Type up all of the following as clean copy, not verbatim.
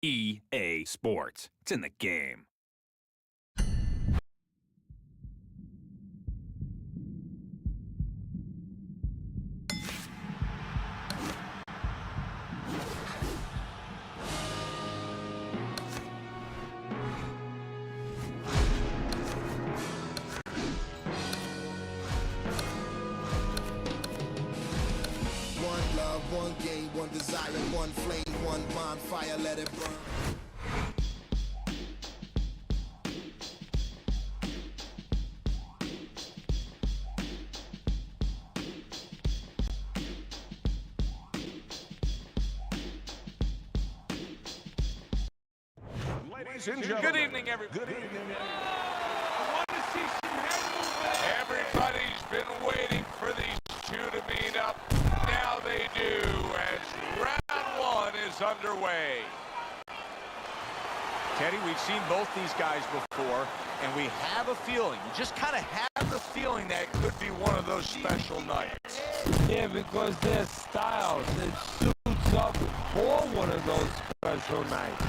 EA Sports. It's in the game. One love, one game, one desire, one flame, one bonfire, let it burn. Good evening, everybody. Good evening. I want to see some head movement. Everybody's been waiting for these two to meet up. Now they do, as round one is underway. Teddy, we've seen both these guys before, and we have a feeling, we just kind of have the feeling that it could be one of those special nights. Yeah, because their styles, it suits up for one of those special nights.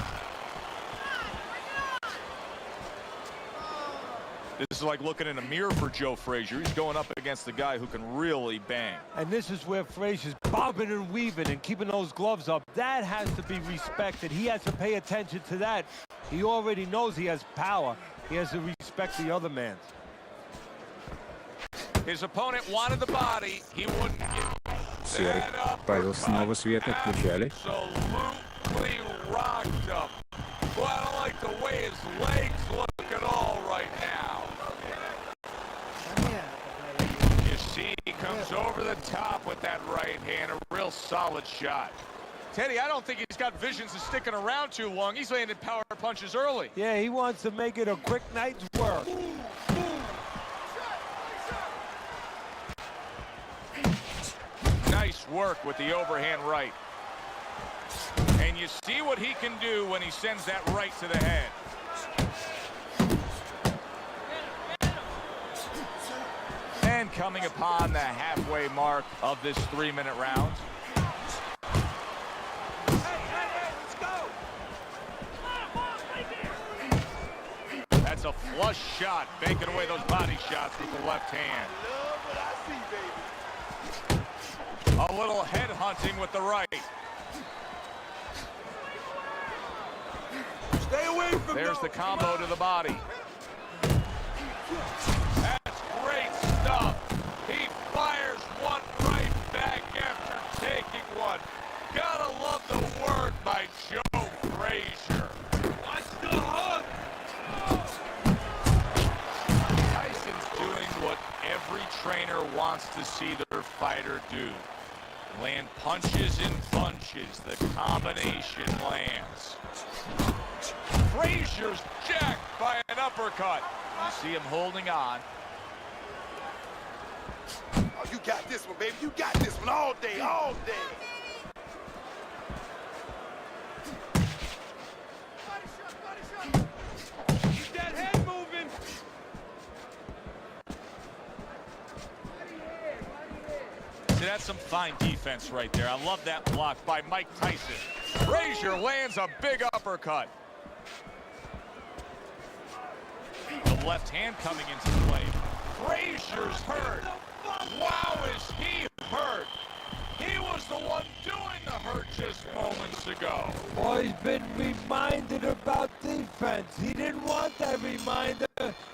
This is like looking in a mirror for Joe Frazier. He's going up against the guy who can really bang. And this is where Frazier's bobbing and weaving and keeping those gloves up. That has to be respected. He has to pay attention to that. He already knows he has power. He has to respect the other man. His opponent wanted the body. He wouldn't give that up. Павел, снова свет отключали. Absolutely rocked him. Well, I don't like the way his legs look at all right now. You see, he comes over the top with that right hand. A real solid shot. Teddy, I don't think he's got visions of sticking around too long. He's landing power punches early. Yeah, he wants to make it a quick night's work. Nice work with the overhand right. And you see what he can do when he sends that right to the head. And coming upon the halfway mark of this 3-minute round. That's a flush shot, baking away those body shots with the left hand. A little head hunting with the right. Stay away from There's the combo to the body. That's great stuff. He fires one right back after taking one. Gotta love the word by Joe Frazier. Watch the hook. Tyson's doing what every trainer wants to see their fighter do. Land punches in bunches. The combination lands. Frazier's jacked by an uppercut. You see him holding on. Oh, you got this one, baby. You got this one all day, all day. Keep that head moving. See, that's some fine defense right there. I love that block by Mike Tyson. Frazier lands a big uppercut. The left hand coming into play. Frazier's hurt. Wow, is he hurt? He was the one doing the hurt just moments ago. Oh, he's been reminded about defense. He didn't want that reminder.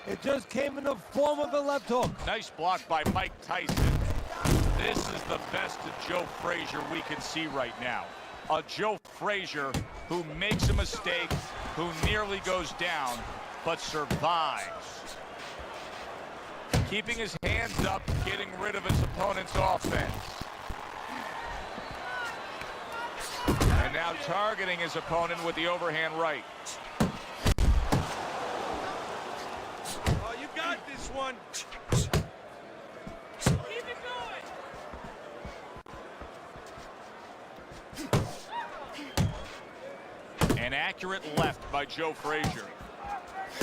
It just came in the form of a left hook. Nice block by Mike Tyson. This is the best of Joe Frazier we can see right now. A Joe Frazier who makes a mistake, who nearly goes down, but survives. Keeping his hands up, getting rid of his opponent's offense. And now targeting his opponent with the overhand right. Oh, you got this one. Keep it going. An accurate left by Joe Frazier.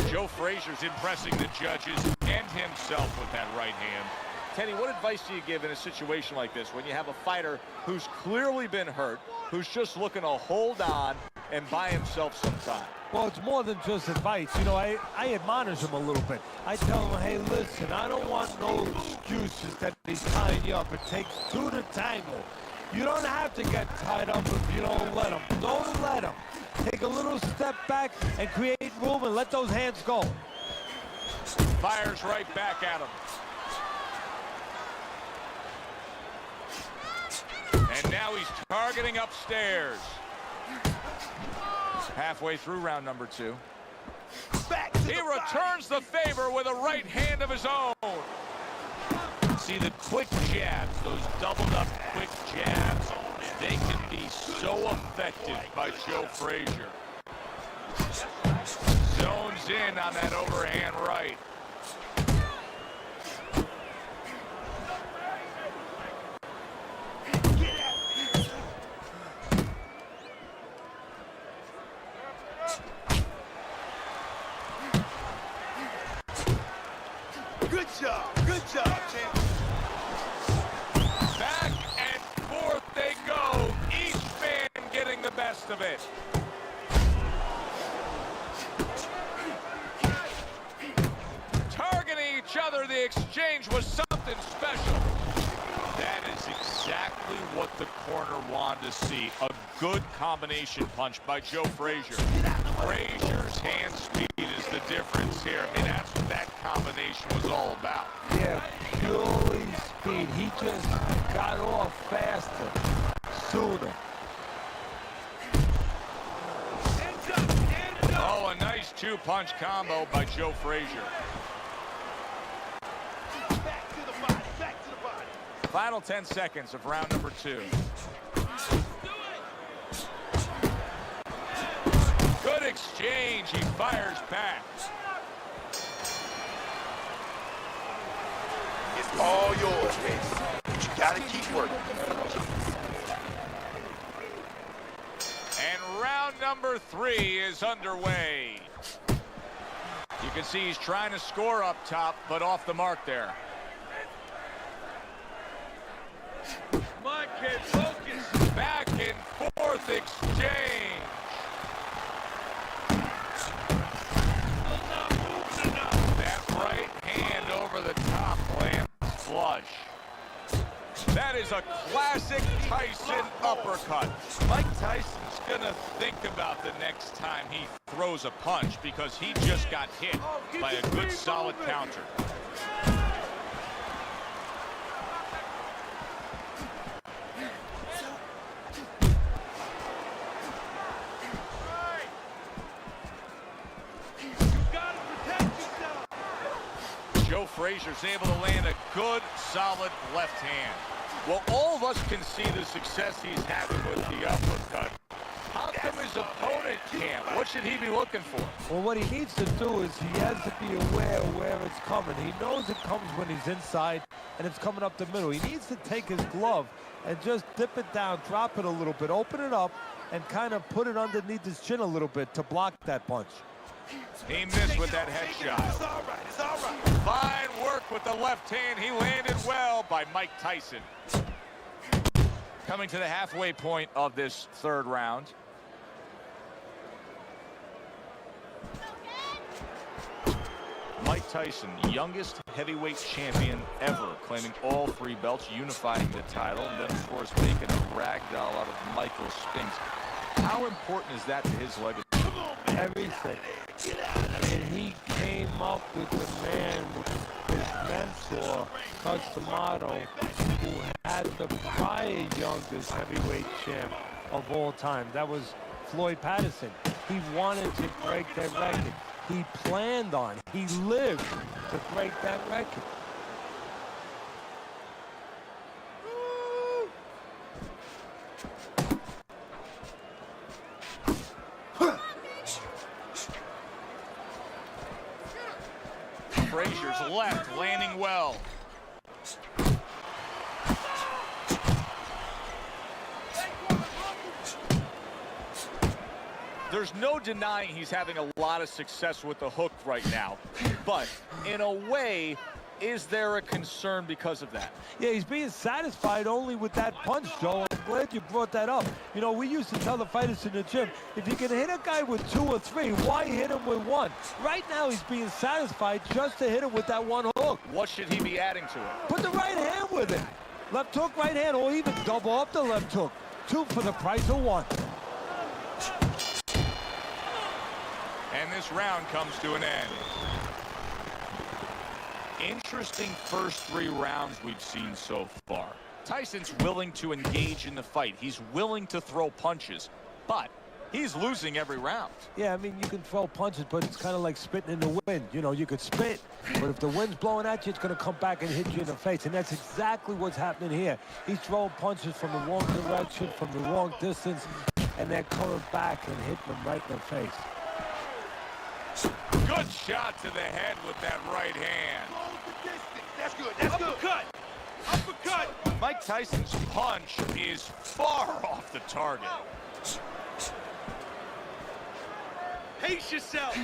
Joe Frazier's impressing the judges and himself with that right hand. Teddy, what advice do you give in a situation like this when you have a fighter who's clearly been hurt, who's just looking to hold on and buy himself some time? Well, it's more than just advice. You know, I admonish him a little bit. I tell him, hey, listen, I don't want no excuses that he's tying you up. It takes two to tango. You don't have to get tied up if you don't let him. Don't let him. Take a little step back and create room and let those hands go. Fires right back at him. And now he's targeting upstairs. Halfway through round number 2. He returns the favor with a right hand of his own. See the quick jabs, those doubled up quick jabs. They can be so effective by Joe Frazier. Zones in on that overhand right. Good job, champ. Back and forth they go. Each man getting the best of it. Targeting each other, the exchange was something special. That is exactly what the corner wanted to see. A good combination punch by Joe Frazier. Frazier's hand speed is the difference here. I mean, that's what that combination was all about. Yeah, purely speed. He just got off faster, sooner. Oh, a nice two-punch combo by Joe Frazier. Back to the body, back to the body. Final 10 seconds of round number 2. Good exchange. He fires back. It's all yours, man. But you gotta keep working. And round number 3 is underway. You can see he's trying to score up top, but off the mark there. Come on, kid, focus. Back and forth exchange. That right hand over the top lands flush. That is a classic Tyson uppercut. Mike Tyson's gonna think about the next time he throws a punch because he just got hit by a good solid counter. Joe Frazier's able to land a good, solid left hand. Well, all of us can see the success he's having with the uppercut. How come his opponent can't? What should he be looking for? Well, what he needs to do is he has to be aware of where it's coming. He knows it comes when he's inside and it's coming up the middle. He needs to take his glove and just dip it down, drop it a little bit, open it up, and kind of put it underneath his chin a little bit to block that punch. He missed with that headshot. It's all right, it's all right. Fine work with the left hand. He landed well by Mike Tyson. Coming to the halfway point of this 3rd round. Mike Tyson, youngest heavyweight champion ever, claiming all 3 belts, unifying the title, and then, of course, making a ragdoll out of Michael Spinks. How important is that to his legacy? Everything. And he came up with the man, his mentor, Customato, who had the prior youngest heavyweight champ of all time. That was Floyd Patterson. He wanted to break that record. He planned on, he lived to break that record. Frazier's left landing well. There's no denying he's having a lot of success with the hook right now. But in a way, is there a concern because of that? Yeah, he's being satisfied only with that punch, Joe. I'm glad you brought that up. You know, we used to tell the fighters in the gym, if you can hit a guy with 2 or 3, why hit him with 1? Right now, he's being satisfied just to hit him with that 1 hook. What should he be adding to it? Put the right hand with it. Left hook, right hand, or even double up the left hook. 2 for the price of 1. And this round comes to an end. Interesting first 3 rounds we've seen so far. Tyson's willing to engage in the fight. He's willing to throw punches, but he's losing every round. Yeah, I mean, you can throw punches, but it's kind of like spitting in the wind. You know, you could spit, but if the wind's blowing at you, it's going to come back and hit you in the face, and that's exactly what's happening here. He's throwing punches from the wrong direction, from the wrong distance, and they're coming back and hitting him right in the face. Good shot to the head with that right hand. That's good. That's good. Uppercut. Uppercut. Mike Tyson's punch is far off the target. Pace yourself.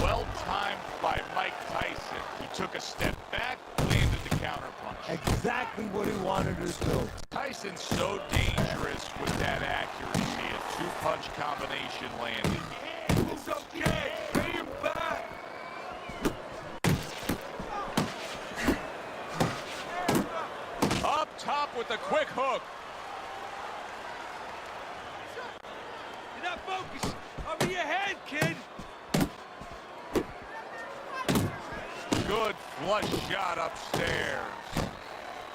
Well timed by Mike Tyson. He took a step back, landed the counter punch. Exactly what he wanted to do. Tyson's so dangerous with that accuracy. A 2-punch combination landed. It's okay. Pay him back. Up top with the quick hook. You're not focused. Over your head, kid. Good flush shot upstairs.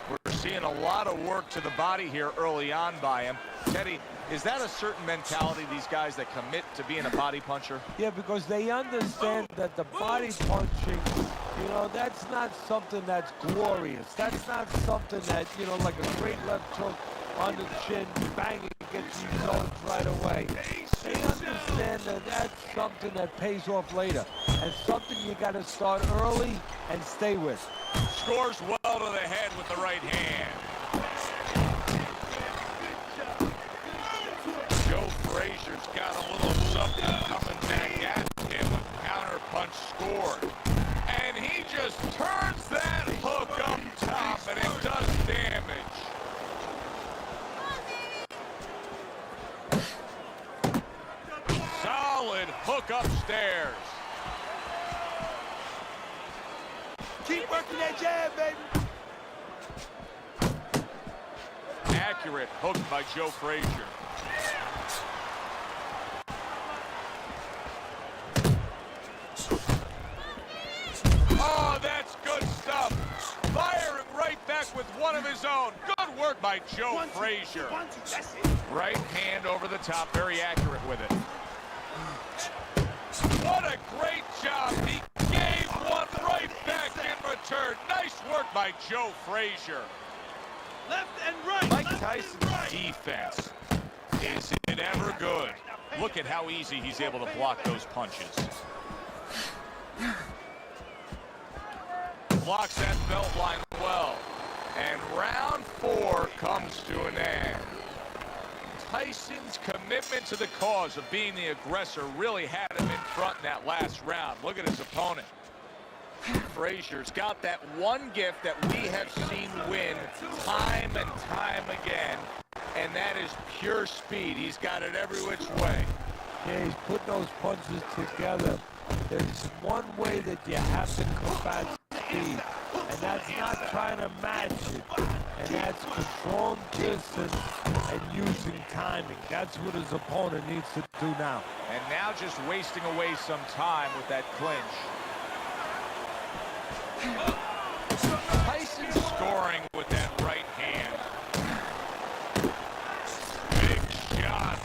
We're seeing a lot of work to the body here early on by him. Teddy, is that a certain mentality, these guys that commit to being a body puncher? Yeah, because they understand that the body punching, you know, that's not something that's glorious. That's not something that, you know, like a great left hook on the chin, banging against results right away. They understand that that's something that pays off later, and something you got to start early and stay with. Scores well to the head with the right hand. Joe Frazier's got a little something coming back at him with counter punch scored. And he just turns that hook up top and it does damage. Solid hook upstairs. Keep working that jab, baby. Accurate hook by Joe Frazier. Oh, that's good stuff. Firing right back with one of his own. Good work by Joe Frazier. That's it. Right hand over the top, very accurate with it. What a great job. He gave one right back in return. Nice work by Joe Frazier. Left and right. Mike left Tyson's and right. defense, is it ever good? Look at how easy he's able to block those punches. Blocks that belt line well. And round 4 comes to an end. Tyson's commitment to the cause of being the aggressor really had him in front in that last round. Look at his opponent. Frazier's got that one gift that we have seen win time and time again, and that is pure speed. He's got it every which way. Yeah, he's putting those punches together. There's one way that you have to combat speed, and that's not trying to match it, and that's controlling distance and using timing. That's what his opponent needs to do now. And now just wasting away some time with that clinch. Tyson scoring with that right hand. Big shot.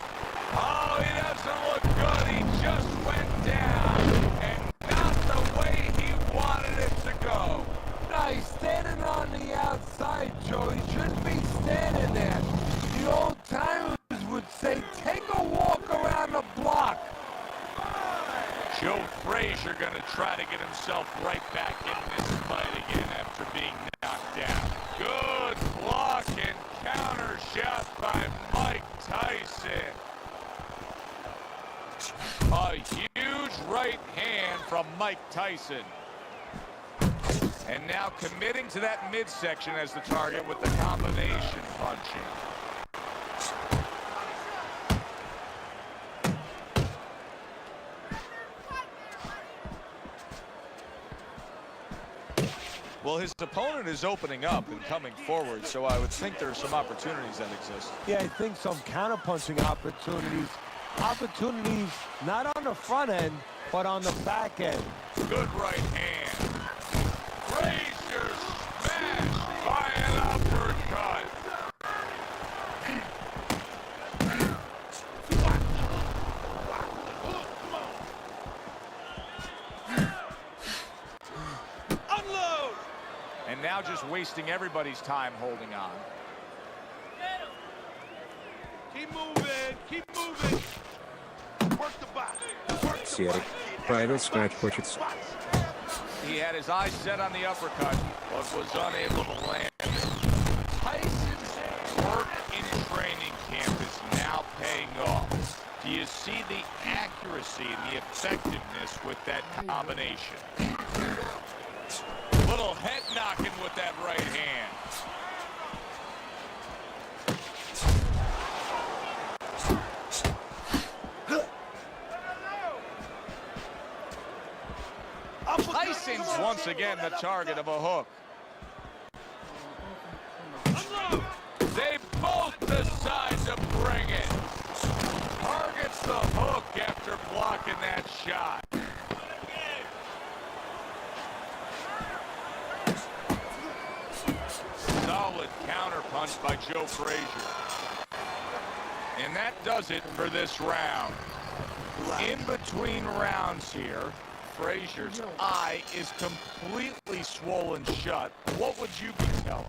Oh, he doesn't look good. He just went down. And not the way he wanted it to go. No, he's standing on the outside, Joe. He shouldn't be standing there. The old timers would say, take a walk around the block. Joe Frazier going to try to get himself right back in this fight again after being knocked down. Good block and counter shot by Mike Tyson. A huge right hand from Mike Tyson. And now committing to that midsection as the target with the combination punching. Well, his opponent is opening up and coming forward, so I would think there's some opportunities that exist. Yeah, I think some counter-punching opportunities. Opportunities not on the front end, but on the back end. Good right hand. Frazier smash by an uppercut. Unload! And now just wasting everybody's time holding on. Keep moving, keep moving. Work the box. Серый, Павел спать хочется. He had his eyes set on the uppercut, but was unable to land it. Tyson's work in training camp is now paying off. Do you see the accuracy and the effectiveness with that combination? Little head knocking with that right hand. Tyson's once again the target of a hook. They both decide to bring it. Targets the hook after blocking that shot. Solid counterpunch by Joe Frazier. And that does it for this round. In between rounds here, Frazier's eye is completely swollen shut. What would you be telling?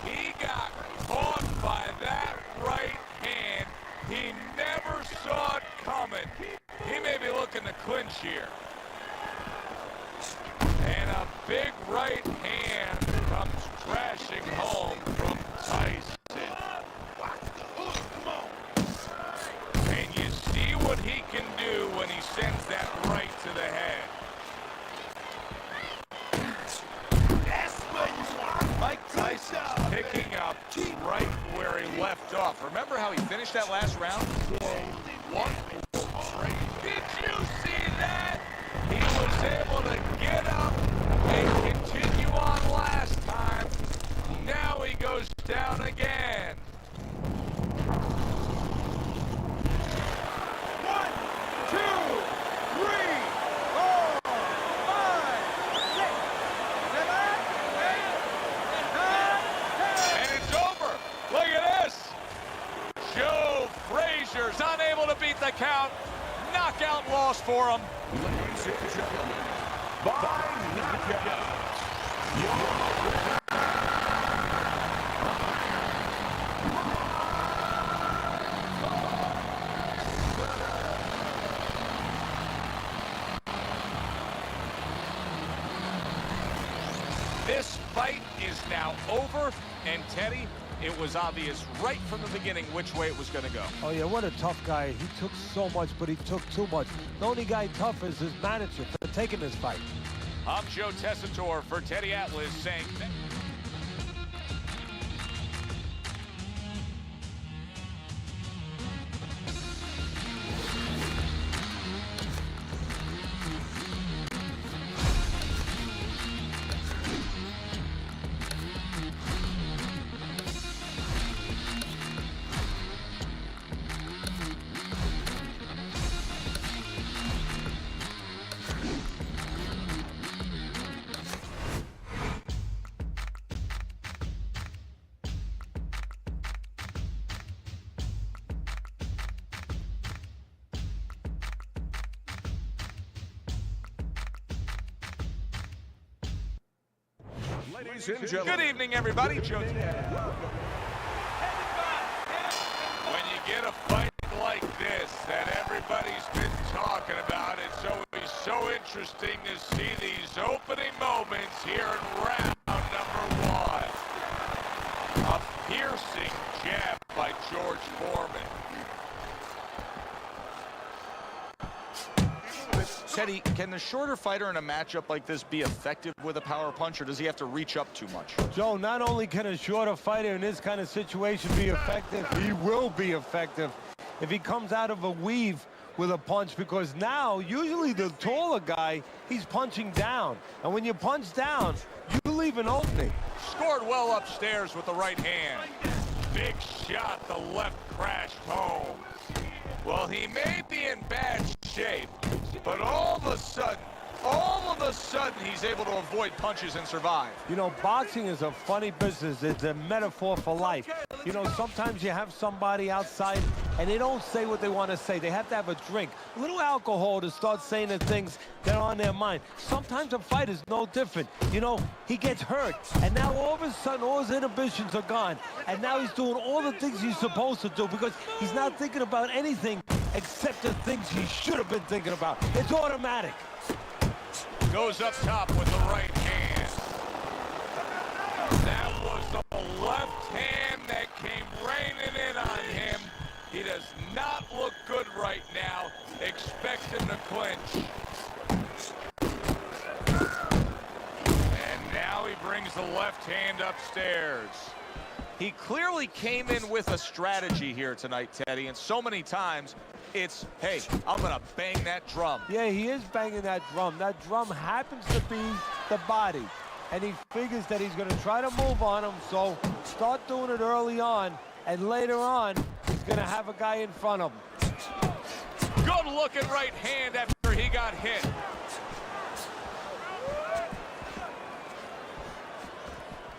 He got caught by that right hand. He never saw it coming. He may be looking to clinch here. And a big right hand comes crashing home from Tyson. And you see what he can do when he sends that right to the head. Mike Tyson picking up right where he left off. Remember how he finished that last round? What? Did you see that? He was able to get up and continue on last time. Now he goes down again. 1, 2, 3, 4, 5, 6, 7, 8, 9, 10. And it's over. Look at this. Joe Frazier's unable to beat the count. Knockout loss for him. Ladies and gentlemen, by knockout. This fight is now over, and Teddy, it was obvious right from the beginning which way it was going to go. Oh, yeah, what a tough guy. He took so much, but he took too much. The only guy tough is his manager for taking this fight. I'm Joe Tessitore for Teddy Atlas saying... Ladies and gentlemen. Good evening, everybody. Joe. When you get a fight like this that everybody's been talking about, it's always so interesting to see these opening moments here in round number 1. A piercing jab by George Foreman. Teddy, can the shorter fighter in a matchup like this be effective with a power punch, or does he have to reach up too much? Joe, not only can a shorter fighter in this kind of situation be effective, he will be effective if he comes out of a weave with a punch, because now, usually the taller guy, he's punching down. And when you punch down, you leave an opening. Scored well upstairs with the right hand. Big shot, the left crashed home. Well, he may be in bad shape, but all of a sudden, he's able to avoid punches and survive. You know, boxing is a funny business. It's a metaphor for life. You know, sometimes you have somebody outside and they don't say what they want to say. They have to have a drink, a little alcohol to start saying the things that are on their mind. Sometimes a fight is no different. You know, he gets hurt, and now all of a sudden all his inhibitions are gone, and now he's doing all the things he's supposed to do because he's not thinking about anything except the things he should have been thinking about. It's automatic. Goes up top with the right hand. That was the left hand that came raining in on him. He does not look good right now. Expect him to clinch. And now he brings the left hand upstairs. He clearly came in with a strategy here tonight, Teddy, and so many times it's, hey, I'm gonna bang that drum. Yeah, he is banging that drum. That drum happens to be the body, and he figures that he's going to try to move on him, so start doing it early on, and later on, he's going to have a guy in front of him. Good looking right hand after he got hit.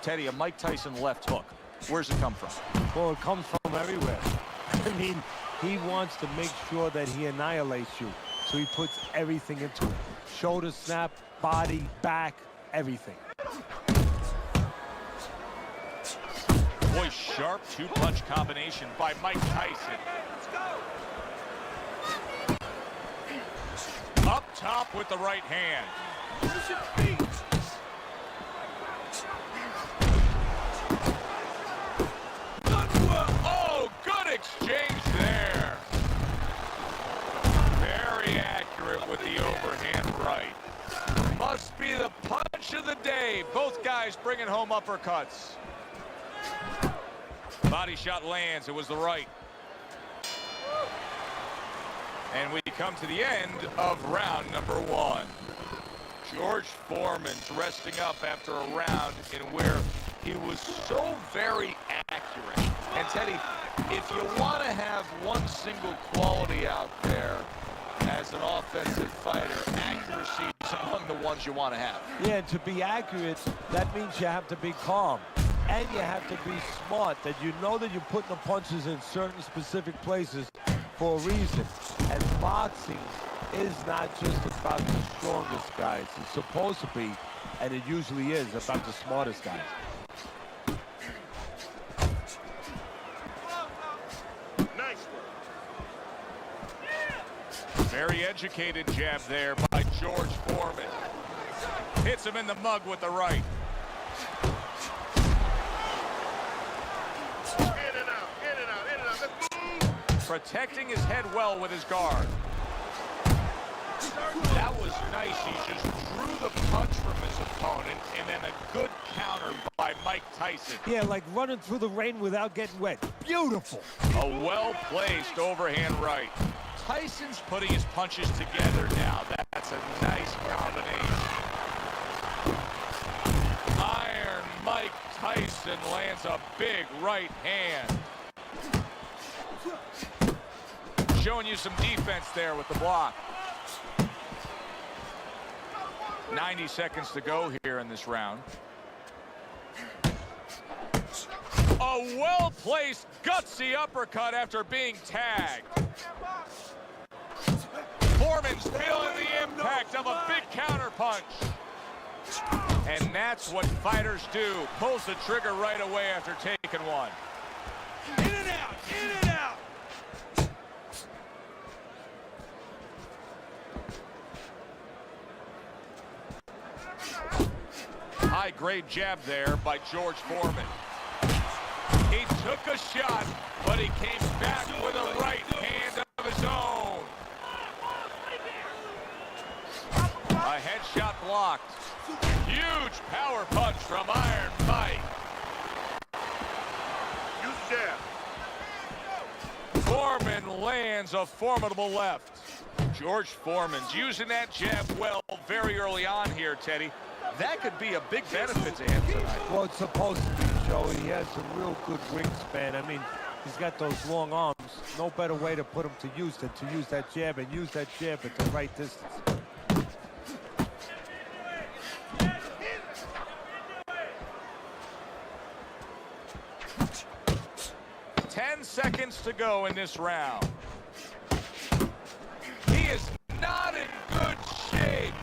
Teddy, a Mike Tyson left hook. Where's it come from? Well, it comes from everywhere. I mean, he wants to make sure that he annihilates you, so he puts everything into it. Shoulder snap, body, back, everything. Boy, sharp two-punch combination by Mike Tyson. Up top with the right hand. Oh, good exchange there. Very accurate with the overhand right. Must be the punch of the day. Both guys bringing home uppercuts. Body shot lands. It was the right. And we come to the end of round number one. George Foreman's resting up after a round in where he was so very accurate. And Teddy, if you want to have one single quality out there as an offensive fighter, accuracy is among the ones you want to have. Yeah, to be accurate, that means you have to be calm. And you have to be smart, that you know that you're putting the punches in certain specific places for a reason. And boxing is not just about the strongest guys. It's supposed to be, and it usually is, about the smartest guys. Very educated jab there by George Foreman. Hits him in the mug with the right. Protecting his head well with his guard. That was nice. He just drew the punch from his opponent, and then a good counter by Mike Tyson. Yeah, like running through the rain without getting wet. Beautiful. A well-placed overhand right. Tyson's putting his punches together now. That's a nice combination. Iron Mike Tyson lands a big right hand. Showing you some defense there with the block. 90 seconds to go here in this round. A well-placed, gutsy uppercut after being tagged. Foreman's feeling the impact of a big counter punch. And that's what fighters do. Pulls the trigger right away after taking one. In and out, in and out. High-grade jab there by George Foreman. He took a shot, but he came back with a right hand of his own. blocked. Huge power punch from Iron Mike. Foreman lands a formidable left. George Foreman's using that jab well very early on here, Teddy. That could be a big benefit to him tonight. Well, it's supposed to be, Joey. He has some real good wingspan. I mean, he's got those long arms. No better way to put him to use than to use that jab and use that jab at the right distance. 10 seconds to go in this round. He is not in good shape.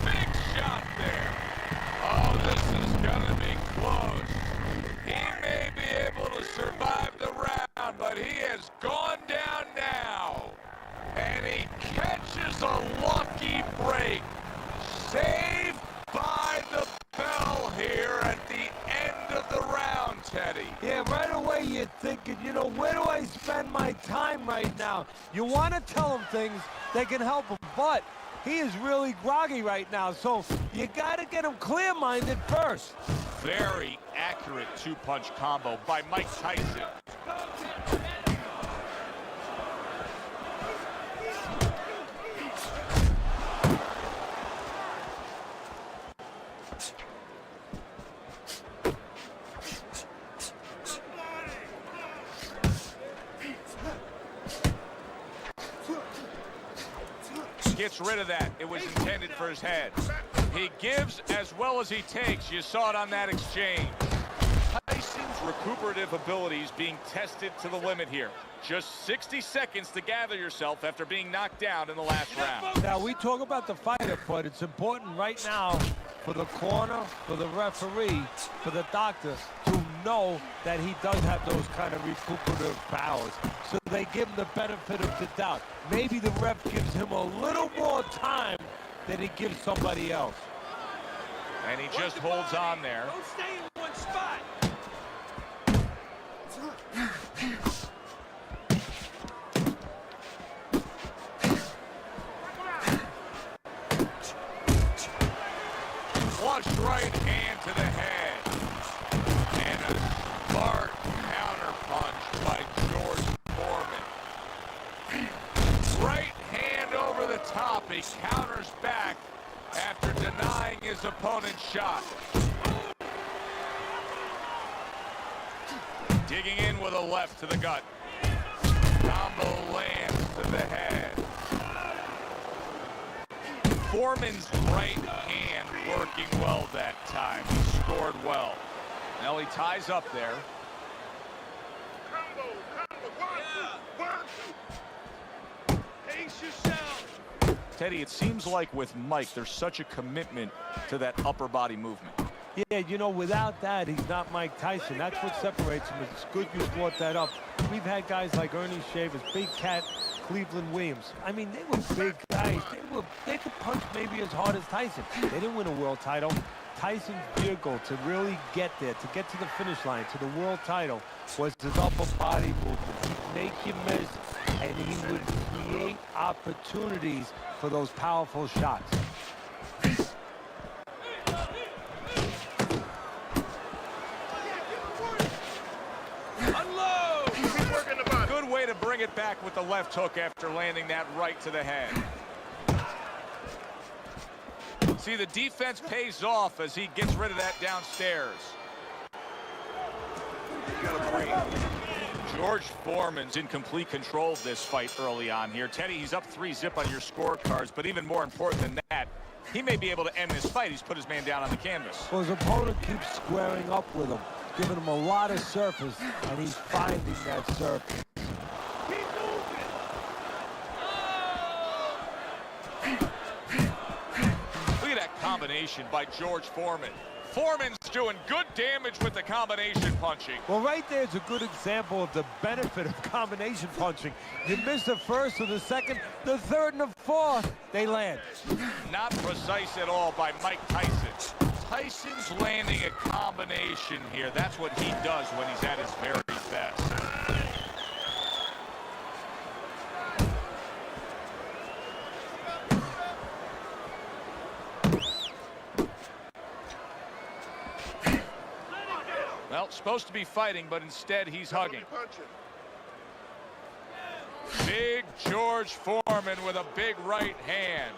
Big shot there. Oh, this is gonna be close. He may be able to survive the round, but he has gone down now. And he catches a lucky break. Saved by the bell here at the end of the round, Teddy. Yeah, right away you're thinking, you know, where do I spend my time right now? You want to tell him things that can help him, but he is really groggy right now, so you got to get him clear-minded first. Very accurate two-punch combo by Mike Tyson. Gets rid of that. It was intended for his head. He gives as well as he takes. You saw it on that exchange. Tyson's recuperative abilities being tested to the limit here. Just 60 seconds to gather yourself after being knocked down in the last round. Now, we talk about the fighter, but it's important right now for the corner, for the referee, for the doctor to know that he does have those kind of recuperative powers. So they give him the benefit of the doubt. Maybe the ref gives him a little more time than he gives somebody else. And he just holds on there. Don't stay in one spot. Flush right hand to the head. And a smart counter punch by George Foreman. Right hand over the top. He counters back after denying his opponent's shot. Digging in with a left to the gut. Combo lands to the head. Foreman's right hand working well that time. He scored well. Now he ties up there. Pace yourself. Teddy, it seems like with Mike, there's such a commitment to that upper body movement. Yeah, you know, without that, he's not Mike Tyson. That's what separates him. It's good you brought that up. We've had guys like Ernie Shavers, Big Cat, Cleveland Williams. I mean, they were big guys. They could punch maybe as hard as Tyson. They didn't win a world title. Tyson's vehicle to really get there, to get to the finish line, to the world title, was his upper body movement. He'd make you miss, and he would create opportunities for those powerful shots. Good way to bring it back with the left hook after landing that right to the head. See, the defense pays off as he gets rid of that downstairs. George Foreman's in complete control of this fight early on here. Teddy, he's up 3-0 on your scorecards, but even more important than that, he may be able to end this fight. He's put his man down on the canvas. Well, his opponent keeps squaring up with him, giving him a lot of surface, and he's finding that surface. Look at that combination by George Foreman. Foreman's doing good damage with the combination punching. Well, right there's a good example of the benefit of combination punching. You miss the first or the second, the third and the fourth, they land. Not precise at all by Mike Tyson. Tyson's landing a combination here. That's what he does when he's at his very best. out. Supposed to be fighting, but instead he's hugging. Big George Foreman with a big right hand.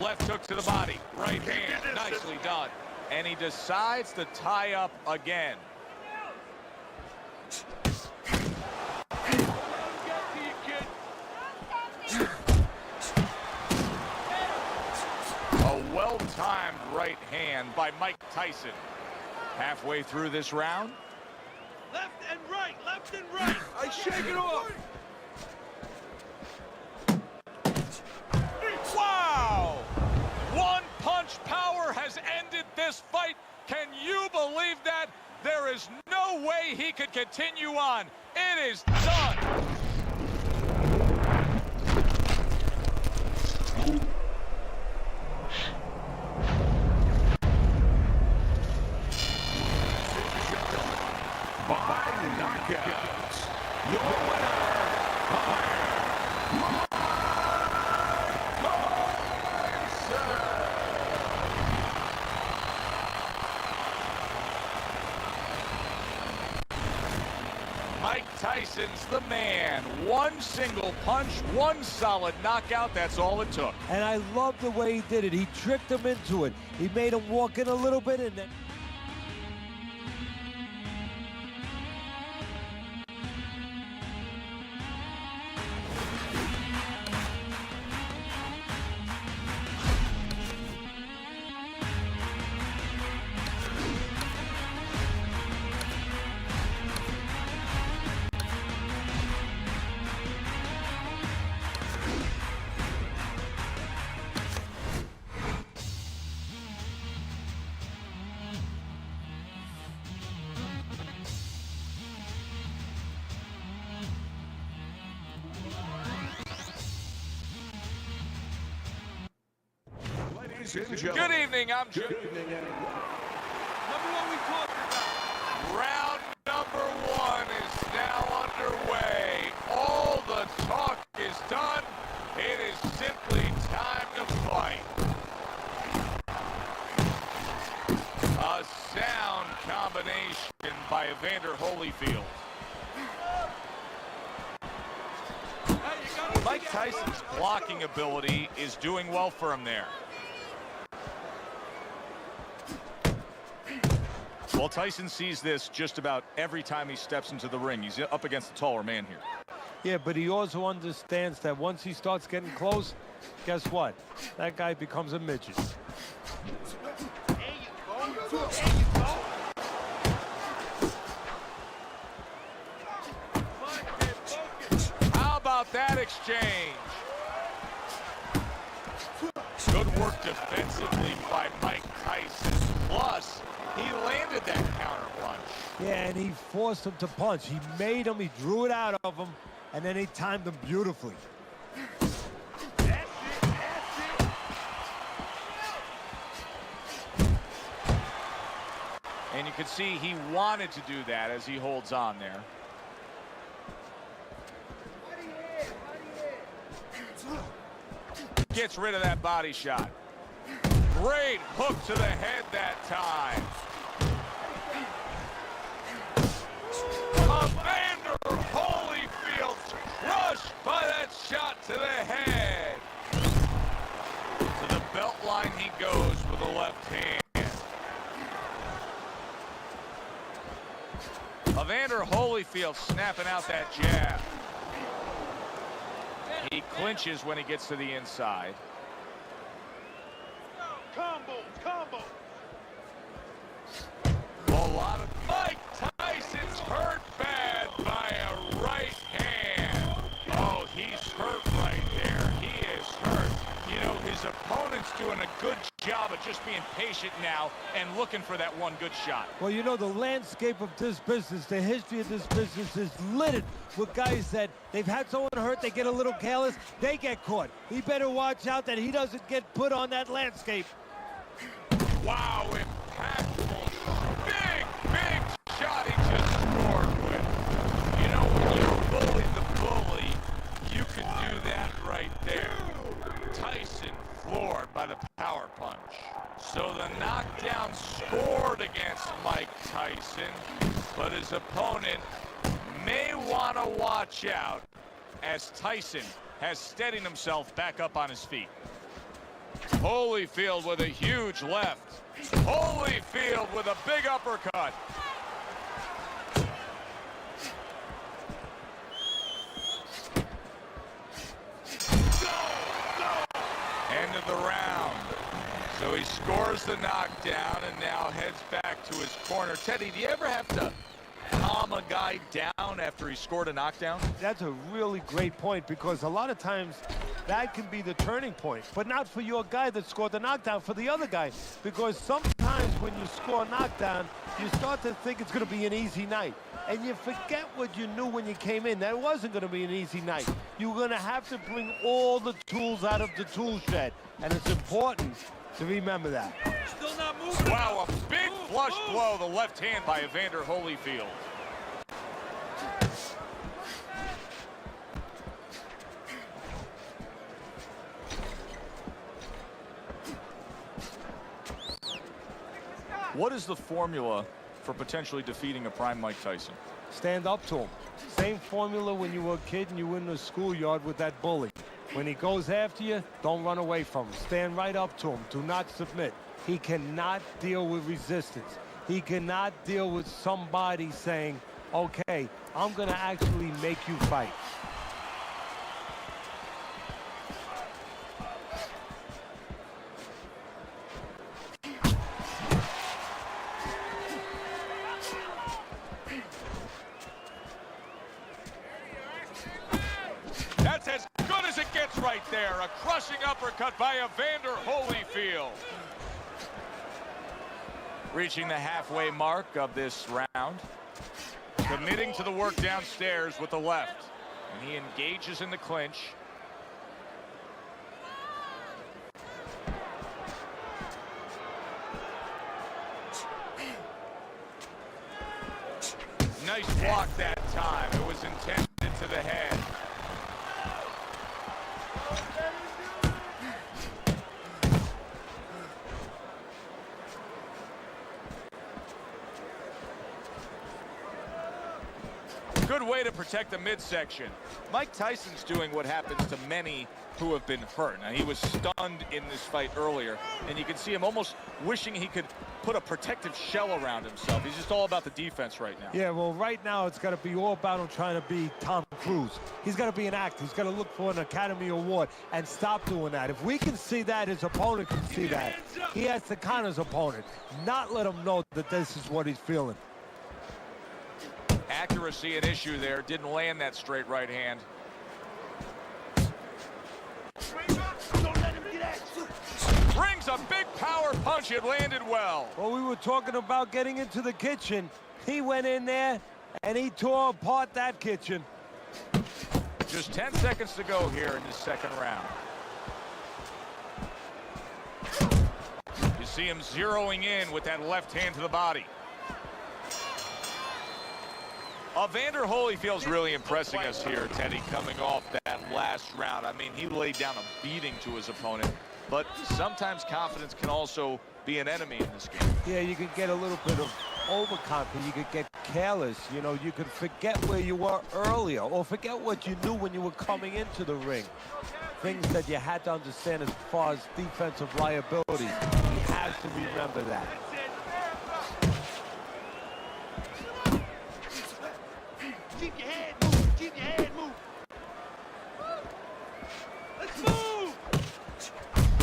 Left hook to the body, right hand, nicely done. And he decides to tie up again. A well-timed right hand by Mike Tyson. Halfway through this round. Left and right, left and right. I shake it off. Wow! One punch power has ended this fight. Can you believe that? There is no way he could continue on. It is done. By knockout, your winner, Mike Tyson's the man. One single punch, one solid knockout. That's all it took. And I love the way he did it. He tricked him into it. He made him walk in a little bit and then... Good evening, I'm Joe. Round number one is now underway. All the talk is done. It is simply time to fight. A sound combination by Evander Holyfield. Mike Tyson's blocking ability is doing well for him there. Well, Tyson sees this just about every time he steps into the ring. He's up against a taller man here. Yeah, but he also understands that once he starts getting close, guess what? That guy becomes a midget. How about that exchange? Good work defensively by Mike Tyson. Plus, he landed that counter punch. Yeah, and he forced him to punch. He made him, he drew it out of him, and then he timed him beautifully. And you can see he wanted to do that as he holds on there. Gets rid of that body shot. Great hook to the head that time. Evander Holyfield crushed by that shot to the head. To the belt line he goes with the left hand. Evander Holyfield snapping out that jab. He clinches when he gets to the inside. combo. A lot of Mike Tyson's hurt bad by a right hand. Oh, he's hurt right there. He is hurt. You know, his opponent's doing a good job of just being patient now and looking for that one good shot. Well, you know, the landscape of this business, the history of this business is littered with guys that they've had someone hurt, they get a little careless, they get caught. He better watch out that he doesn't get put on that landscape. Wow, impactful. Big shot he just scored with. You know, when you bully the bully, you can do that right there. Tyson Mike Tyson, but his opponent may want to watch out as Tyson has steadied himself back up on his feet. Holyfield with a huge left. Holyfield with a big uppercut. End of the round. So he scores the knockdown and now heads back to his corner. Teddy, do you ever have to calm a guy down after he scored a knockdown? That's a really great point, because a lot of times that can be the turning point, but not for your guy that scored the knockdown, for the other guy. Because sometimes when you score a knockdown, you start to think it's going to be an easy night. And you forget what you knew when you came in. That wasn't going to be an easy night. You're going to have to bring all the tools out of the tool shed. And it's important to remember that. Still not moving. Wow, a big flush blow, the left hand by Evander Holyfield. What is the formula for potentially defeating a prime Mike Tyson? Stand up to him. Same formula when you were a kid and you were in the schoolyard with that bully. When he goes after you, don't run away from him. Stand right up to him. Do not submit. He cannot deal with resistance. He cannot deal with somebody saying, okay, I'm going to actually make you fight. That's as good as it gets right there. A crushing uppercut by Evander Holyfield. Reaching the halfway mark of this round. Committing to the work downstairs with the left. And he engages in the clinch. Nice block that time. It was intended to the head. Good way to protect the midsection. Mike Tyson's doing what happens to many who have been hurt. Now, he was stunned in this fight earlier, and you can see him almost wishing he could put a protective shell around himself. He's just all about the defense right now. Yeah, well, right now it's got to be all about him trying to be Tom Cruise. He's got to be an actor. He's got to look for an Academy Award and stop doing that. If we can see that, his opponent can see that. He has to counter his opponent, not let him know that this is what he's feeling. Accuracy an issue there. Didn't land that straight right hand. Brings a big power punch. It landed well. Well, we were talking about getting into the kitchen. He went in there and he tore apart that kitchen. Just 10 seconds to go here in this second round. You see him zeroing in with that left hand to the body. Evander Holyfield's really impressing us here, Teddy, coming off that last round. I mean, he laid down a beating to his opponent, but sometimes confidence can also be an enemy in this game. Yeah, you could get a little bit of overconfidence. You could get careless. You know, you could forget where you were earlier or forget what you knew when you were coming into the ring. Things that you had to understand as far as defensive liability. You have to remember that. Keep your head moving. Keep your head moving. Let's move.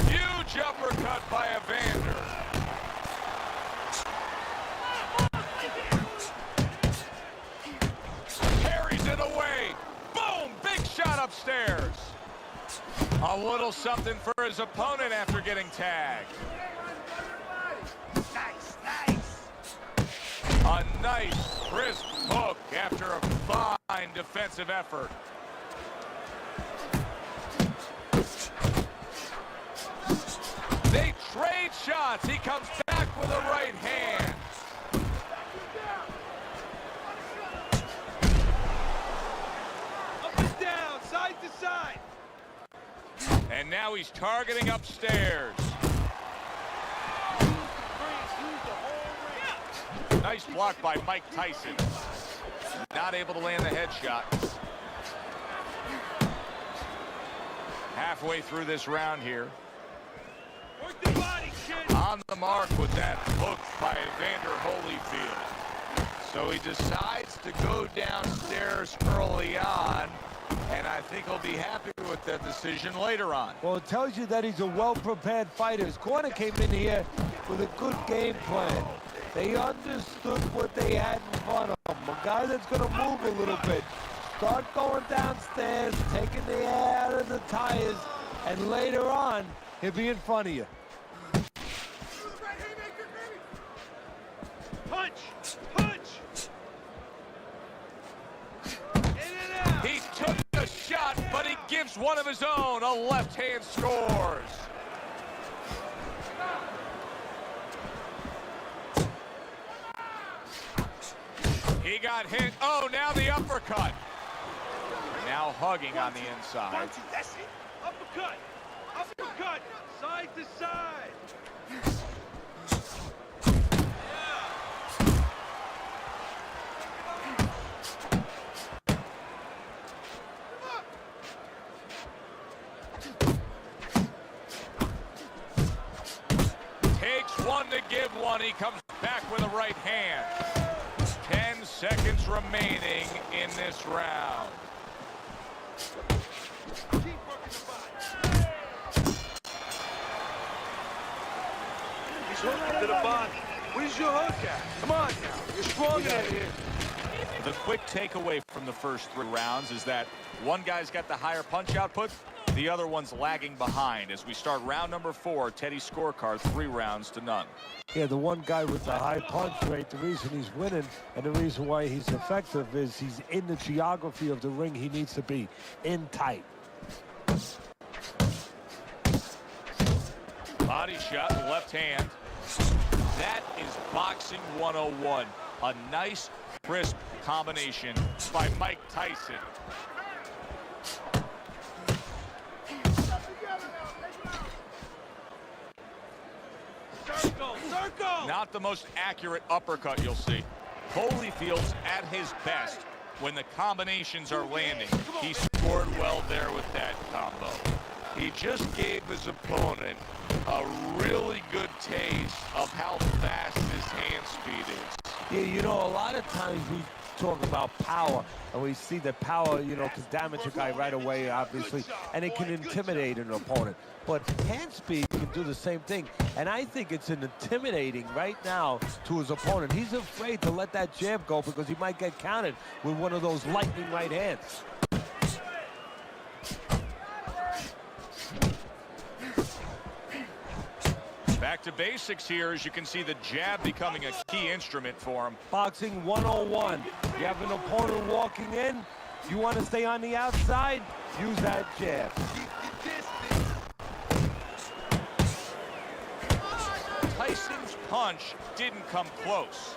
Huge uppercut by Evander. Carries it away. Boom! Big shot upstairs. A little something for his opponent after getting tagged. Nice, nice. A nice, crisp hook after a fine defensive effort. They trade shots. He comes back with a right hand. Up and down, side to side. And now he's targeting upstairs. Nice block by Mike Tyson. Not able to land the headshot. Halfway through this round here. On the mark with that hook by Evander Holyfield. So he decides to go downstairs early on, and I think he'll be happy with that decision later on. Well, it tells you that he's a well-prepared fighter. His corner came in here with a good game plan. They understood what they had in front of them. A guy that's going to move a little bit. Start going downstairs, taking the air out of the tires, and later on, he'll be in front of you. Punch! Punch! He took the shot, but he gives one of his own. A left hand scores. He got hit. Oh, now the uppercut. Now hugging on the inside. That's it. Uppercut. Uppercut. Side to side. Takes one to give one. He comes back with a right hand. 10 seconds remaining in this round. He's hooking to the body. Where's your hook at? Come on now. You're strong in here. The quick takeaway from the first 3 rounds is that one guy's got the higher punch output, the other one's lagging behind. As we start round number 4, Teddy's scorecard 3 rounds to none. Yeah, the one guy with the high punch rate, the reason he's winning and the reason why he's effective is he's in the geography of the ring he needs to be, in tight. Body shot, left hand. That is boxing 101. A nice, crisp combination by Mike Tyson. Circle. Circle. Not the most accurate uppercut you'll see. Holyfield's at his best when the combinations are landing. He scored well there with that combo. He just gave his opponent a really good taste of how fast his hand speed is. Yeah, you know, a lot of times we talk about power, and we see that power, you know, can damage a guy right away, obviously, and it can intimidate an opponent. But hand speed can do the same thing, and I think it's intimidating right now to his opponent. He's afraid to let that jab go because he might get countered with one of those lightning right hands. Back to basics here, as you can see the jab becoming a key instrument for him. Boxing 101. You have an opponent walking in. You want to stay on the outside? Use that jab. Tyson's punch didn't come close.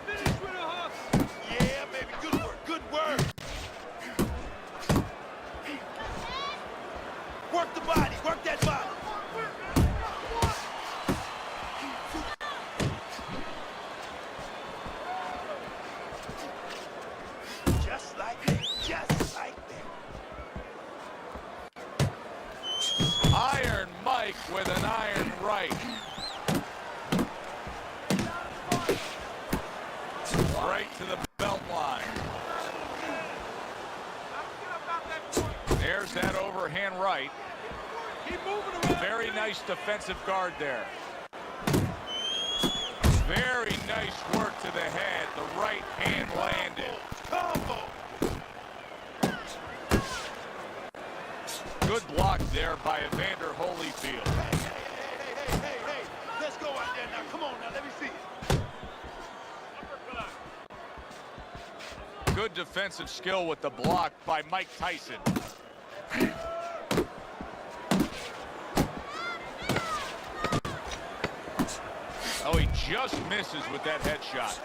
Finish with a hook. Yeah, baby. Good work. Good work. Work the body. Work that body. Just like that. Just like that. Iron Mike with an iron right. Right to the belt line. There's that overhand right. Keep moving around. Very nice defensive guard there. Very nice work to the head. The right hand landed. Combo. Good block there by Evander Holyfield. Hey. Let's go out there now. Come on now. Let me see it. Good defensive skill with the block by Mike Tyson. Oh, he just misses with that headshot.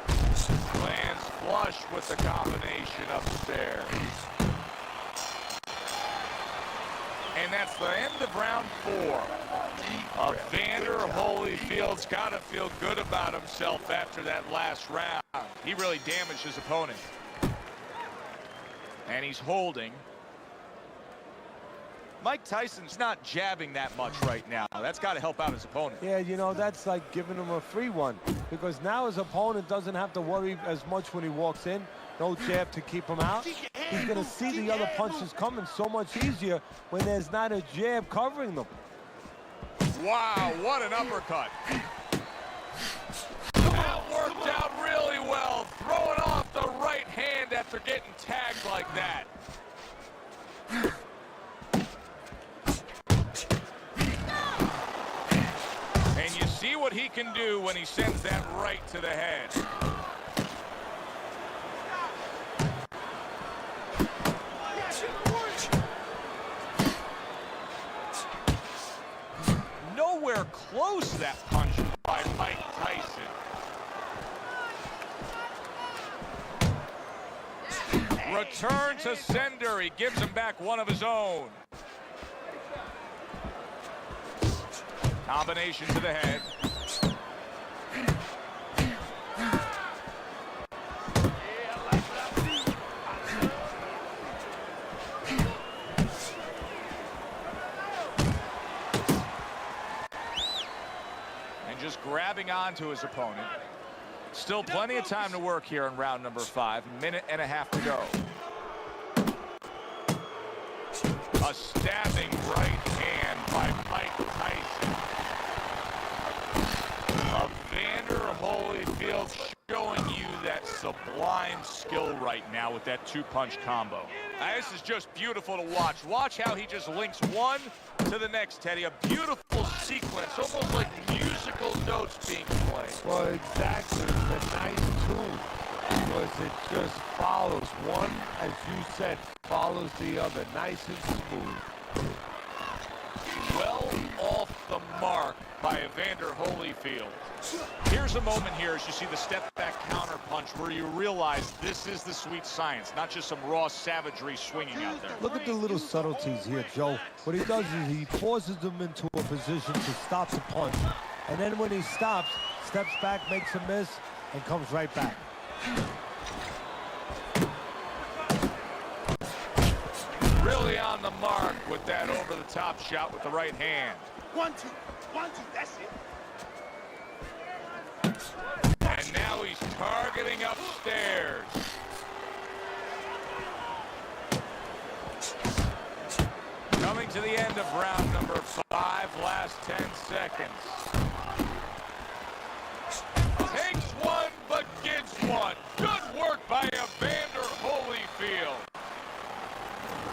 Lands flush with the combination upstairs. And that's the end of round 4. Evander Holyfield's got to feel good about himself after that last round. He really damaged his opponent. And he's holding. Mike Tyson's not jabbing that much right now. That's got to help out his opponent. Yeah, you know, that's like giving him a free one, because now his opponent doesn't have to worry as much when he walks in. No jab to keep him out. He's going to see the other punches coming so much easier when there's not a jab covering them. Wow, what an uppercut. That worked out really well. Throwing off the right hand after getting tagged like that. And you see what he can do when he sends that right to the head. Nowhere close, that punch by Mike Tyson. Return to sender. He gives him back one of his own. Combination to the head. And just grabbing onto his opponent. Still plenty of time to work here in round number 5. Minute and a half to go. A stabbing right hand by Mike Tyson. Evander Holyfield showing you that sublime skill right now with that 2-punch combo. This is just beautiful to watch. Watch how he just links one to the next, Teddy. A beautiful sequence, almost like musical notes being played. Well, exactly. It's a nice tune, because it just follows. One, as you said, follows the other. Nice and smooth. Well off the mark by Evander Holyfield. Here's a moment here as you see the step-back counter punch where you realize this is the sweet science, not just some raw savagery swinging out there. Look at the little subtleties here, Joe. What he does is he forces them into a position to stop the punch. And then when he stops, steps back, makes a miss, and comes right back. Really on the mark with that over-the-top shot with the right hand. 1, 2, 1, 2, that's it. And now he's targeting upstairs. Coming to the end of round number 5, last 10 seconds. Takes one, but gets one. Good work by Evander Holyfield.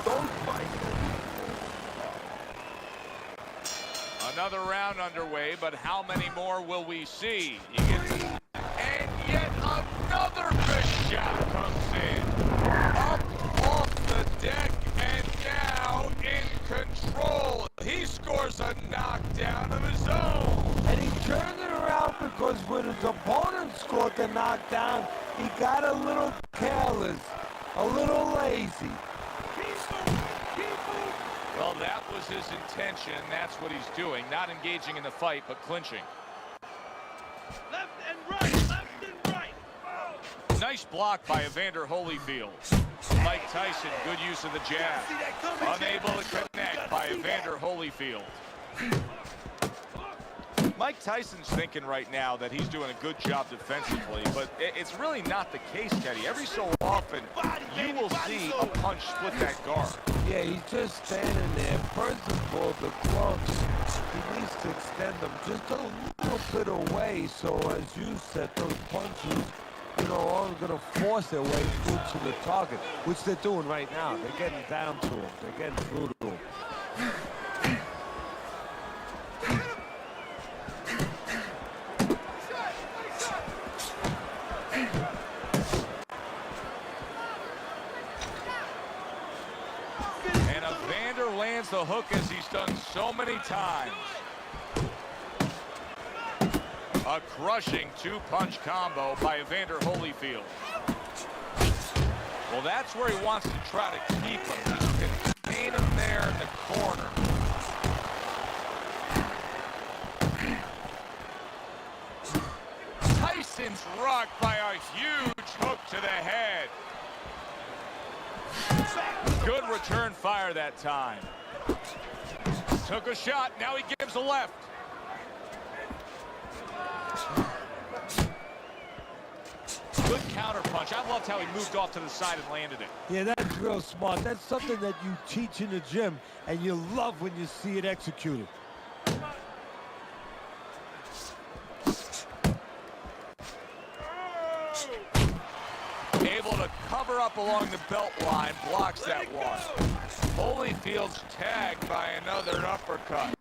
Don't fight. Another round underway, but how many more will we see? And yet another big shot comes in. Up off the deck and now in control. He scores a knockdown of his own. And he turned it around because when his opponent scored the knockdown, he got a little careless, a little lazy. Well, that was his intention. That's what he's doing. Not engaging in the fight, but clinching. Left and right, left and right. Nice block by Evander Holyfield. Mike Tyson, good use of the jab. Unable to connect by Evander Holyfield. Mike Tyson's thinking right now that he's doing a good job defensively, but it's really not the case, Teddy. Every so often, you will see a punch split that guard. Yeah, he's just standing there. First of all, the gloves, he needs to extend them just a little bit away, so as you said, those punches, you know, are going to force their way through to the target, which they're doing right now. They're getting down to him. They're getting through to him. And Evander lands the hook as he's done so many times. A crushing 2-punch combo by Evander Holyfield. Well, that's where he wants to try to keep him. He's contain him there in the corner. Tyson's rocked by a huge hook to the head. Good return fire that time. Took a shot, now he gives a left. Good counter punch. I loved how he moved off to the side and landed it. Yeah, that's real smart. That's something that you teach in the gym, and you love when you see it executed. Able to cover up along the belt line, blocks that one. Holyfield's tagged by another uppercut.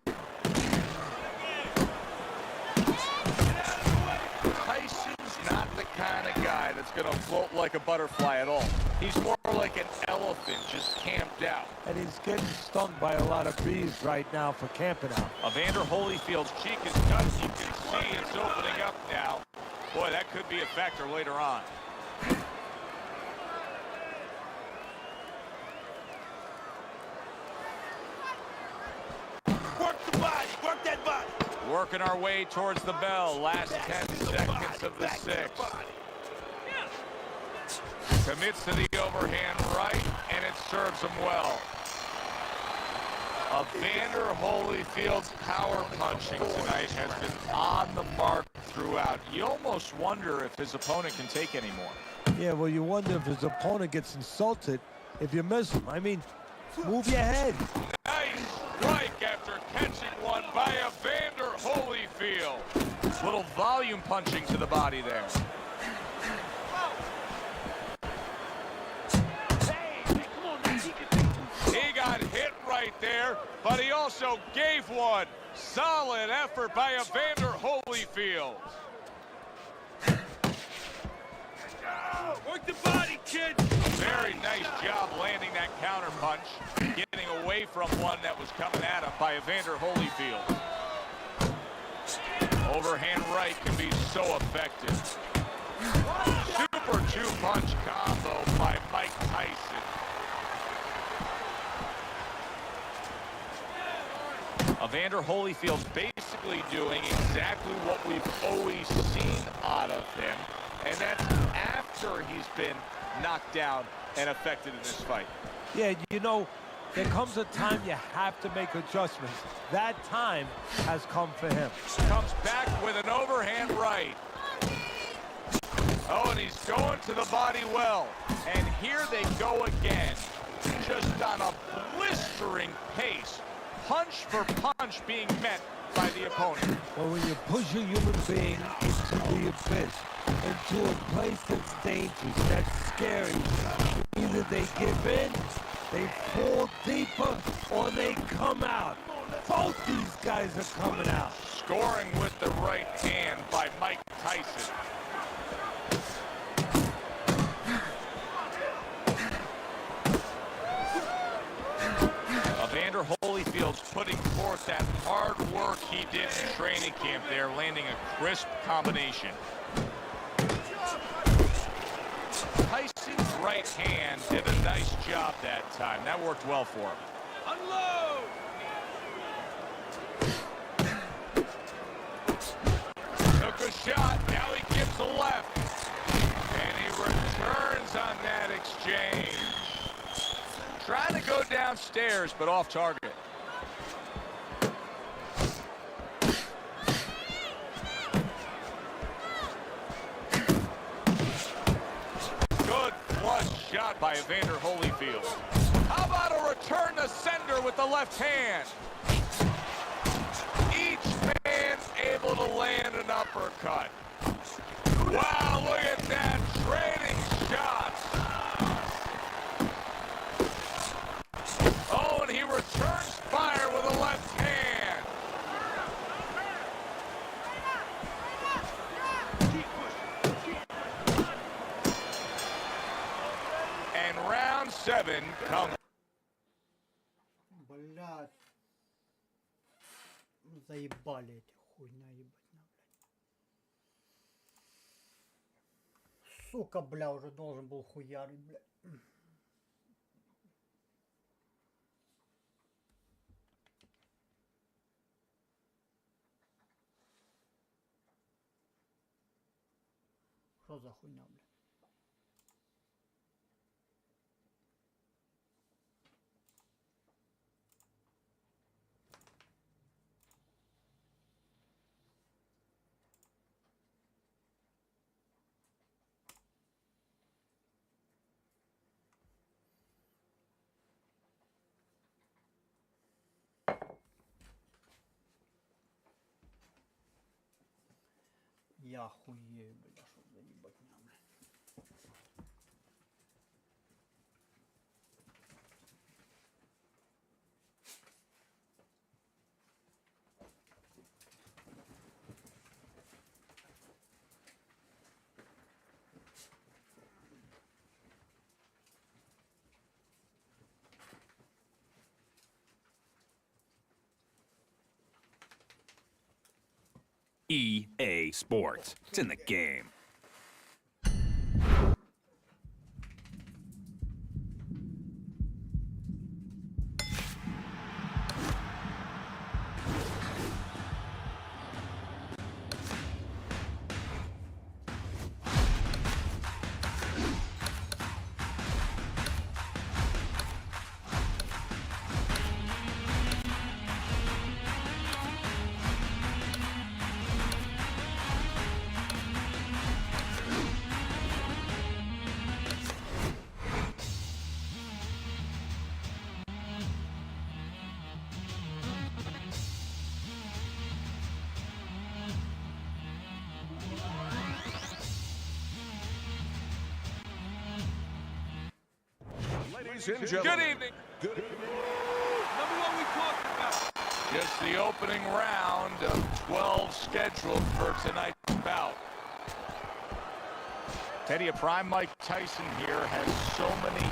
Tyson's not the kind of guy that's going to float like a butterfly at all. He's more like an elephant just camped out. And he's getting stung by a lot of bees right now for camping out. Evander Holyfield's cheek is touched. You can see it's opening up now. Boy, that could be a factor later on. Work the body, work that body. Working our way towards the bell. Last 10 seconds of the sixth. Commits to the overhand right, and it serves him well. Evander Holyfield's power punching tonight has been on the mark throughout. You almost wonder if his opponent can take any more. Yeah, well, you wonder if his opponent gets insulted if you miss him. I mean, move your head. Nice strike after catching one by Evander Holyfield. Little volume punching to the body there. He got hit right there, but he also gave one. Solid effort by Evander Holyfield. Work the body, kid. Very nice job landing that counter punch, getting away from one that was coming at him by Evander Holyfield. Overhand right can be so effective. Super two-punch combo by Mike Tyson. Evander Holyfield's basically doing exactly what we've always seen out of him, and that's after he's been knocked down and affected in this fight. Yeah, you know, there comes a time you have to make adjustments. That time has come for him. Comes back with an overhand right. Oh, and he's going to the body well. And here they go again, just on a blistering pace. Punch for punch being met by the opponent. Well, when you push a human being into the abyss, into a place that's dangerous, that's scary, either they give in, they fall deeper, or they come out. Both these guys are coming out. Scoring with the right hand by Mike Tyson. Evander Holyfield's putting forth that hard work he did in training camp there, landing a crisp combination. Tyson's right hand did a nice job that time. That worked well for him. Unload. Took a shot, now he gives a left. And he returns on that exchange. Trying to go downstairs, but off target. Good flush shot by Evander Holyfield. How about a return to sender with the left hand? Each man able to land an uppercut. Wow, look at that, trading shots. Oh, and he returns fire with a left hand. And round 7 comes. Блядь. Заебали эти хуйня ебать на, блядь. Сука, бля, уже должен был хуярить, блядь. Что за хуйня, блядь? Я хуею, бля, что за ебатня, бля. EA Sports. It's in the game. Ladies and gentlemen. Good evening. Good evening. Number one we talked about. Just the opening round of 12 scheduled for tonight's bout. Teddy, a prime Mike Tyson here has so many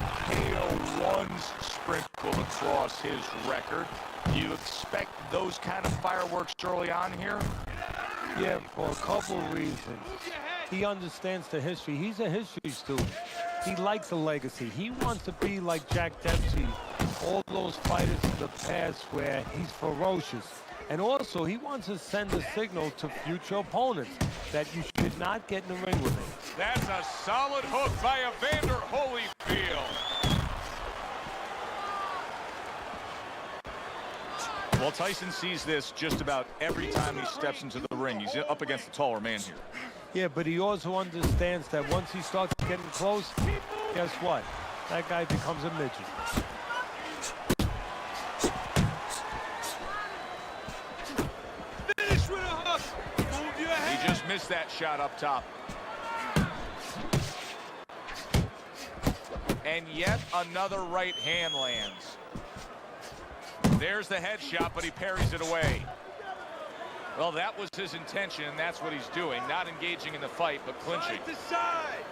KO1s sprinkled across his record. Do you expect those kind of fireworks early on here? Yeah, for a couple reasons. He understands the history. He's a history student. He likes a legacy. He wants to be like Jack Dempsey, all those fighters in the past where he's ferocious. And also, he wants to send a signal to future opponents that you should not get in the ring with him. That's a solid hook by Evander Holyfield. Well, Tyson sees this just about every time he steps into the ring. He's up against a taller man here. Yeah, but he also understands that once he starts getting close, guess what? That guy becomes a midget. Finish with a hook. Move your head. He just missed that shot up top. And yet another right hand lands. There's the headshot, but he parries it away. Well, that was his intention, and that's what he's doing. Not engaging in the fight, but clinching. Side to side.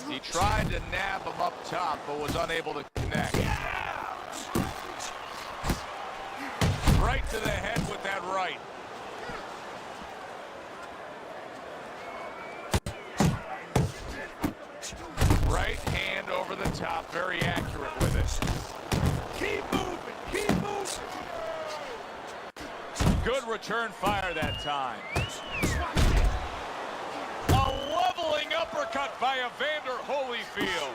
He tried to nab him up top, but was unable to connect. Yeah! Right to the head with that right. Right hand over the top, very accurate with it. Keep moving, keep moving. Good return fire that time. A leveling uppercut by Evander Holyfield.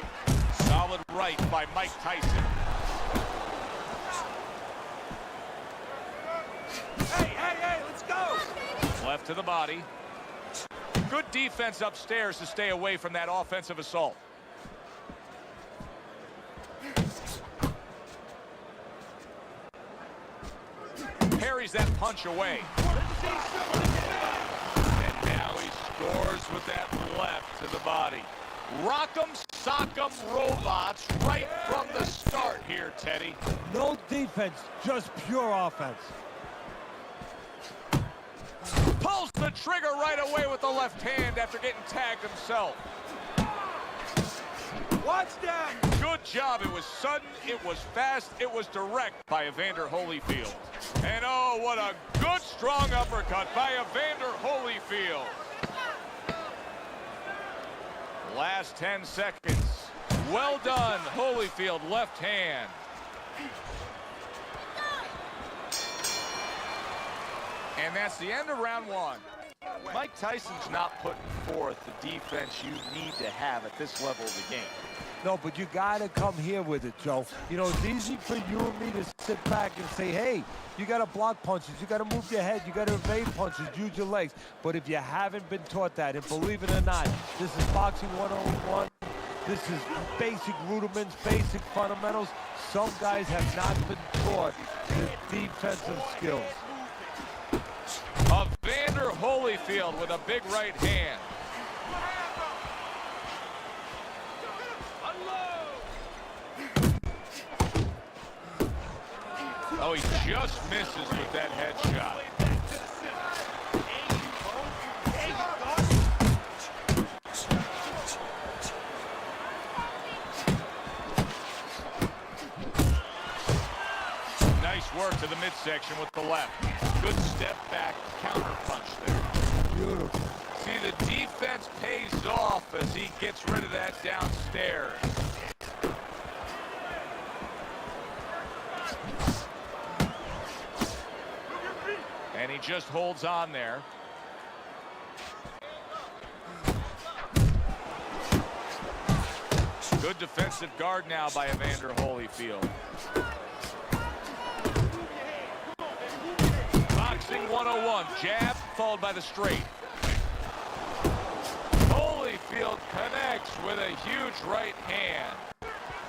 Solid right by Mike Tyson. Hey, let's go. Left to the body. Good defense upstairs to stay away from that offensive assault. Parries that punch away. And now he scores with that left to the body. Rock'em, sock'em robots right from the start here, Teddy. No defense, just pure offense. Pulls the trigger right away with the left hand after getting tagged himself. Watch that! Good job. It was sudden, it was fast, it was direct by Evander Holyfield. And oh, what a good, strong uppercut by Evander Holyfield. Last 10 seconds. Well done, Holyfield, left hand. And that's the end of round one. Mike Tyson's not putting forth the defense you need to have at this level of the game. No, but you got to come here with it, Joe. You know, it's easy for you and me to sit back and say, hey, you got to block punches, you got to move your head, you got to evade punches, use your legs. But if you haven't been taught that, and believe it or not, this is boxing 101. This is basic rudiments, basic fundamentals. Some guys have not been taught the defensive skills. Evander Holyfield with a big right hand. Oh, he just misses with that headshot. Nice work to the midsection with the left. Good step back counter punch there. Beautiful. See, the defense pays off as he gets rid of that downstairs. And he just holds on there. Good defensive guard now by Evander Holyfield. Boxing 101, jab followed by the straight. Holyfield connects with a huge right hand.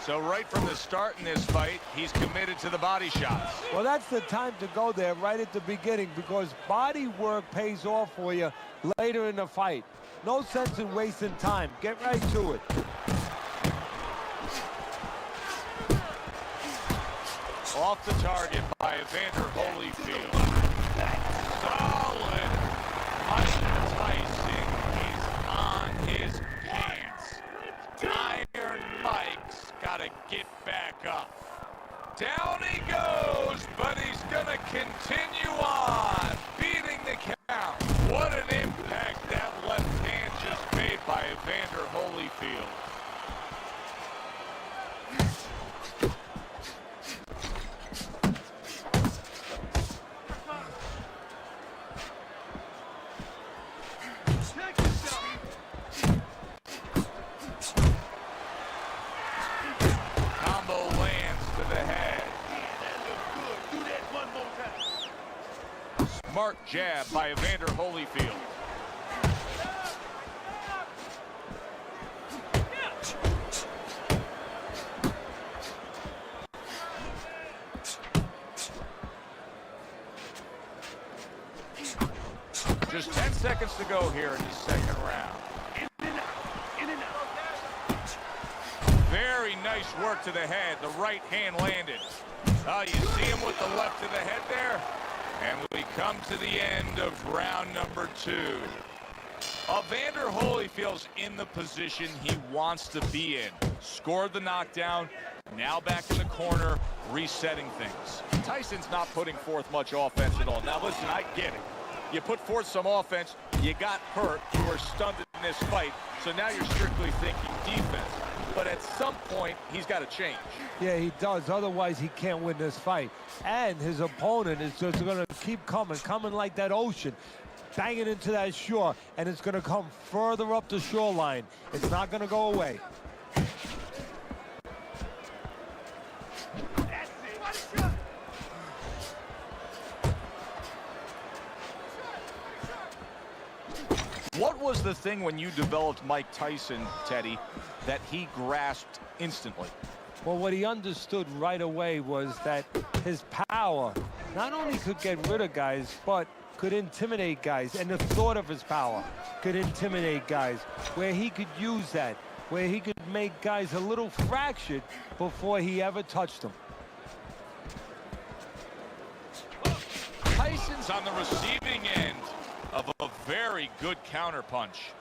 So right from the start in this fight, he's committed to the body shots. Well, that's the time to go there right at the beginning, because body work pays off for you later in the fight. No sense in wasting time. Get right to it. Off the target by Evander Holyfield. Solid. Mike Tyson is on his pants. Iron Mike's got to get back up. Down he goes, but he's going to continue on, beating the count. What an impact that left hand just made by Evander Holyfield. Smart jab by Evander Holyfield. Just 10 seconds to go here in the second round. Very nice work to the head. The right hand landed. You see him with the left to the head there? And we come to the end of round number 2. Evander Holyfield's in the position he wants to be in. Scored the knockdown, now back in the corner, resetting things. Tyson's not putting forth much offense at all. Now listen, I get it. You put forth some offense, you got hurt, you were stunned in this fight, so now you're strictly thinking defense. But at some point, he's got to change. Yeah, he does. Otherwise, he can't win this fight. And his opponent is just going to keep coming like that ocean, banging into that shore, and it's going to come further up the shoreline. It's not going to go away. What was the thing when you developed Mike Tyson, Teddy, that he grasped instantly? Well, what he understood right away was that his power not only could get rid of guys, but could intimidate guys. And the thought of his power could intimidate guys, where he could use that, where he could make guys a little fractured before he ever touched them. Tyson's on the receiving end of a very good counterpunch.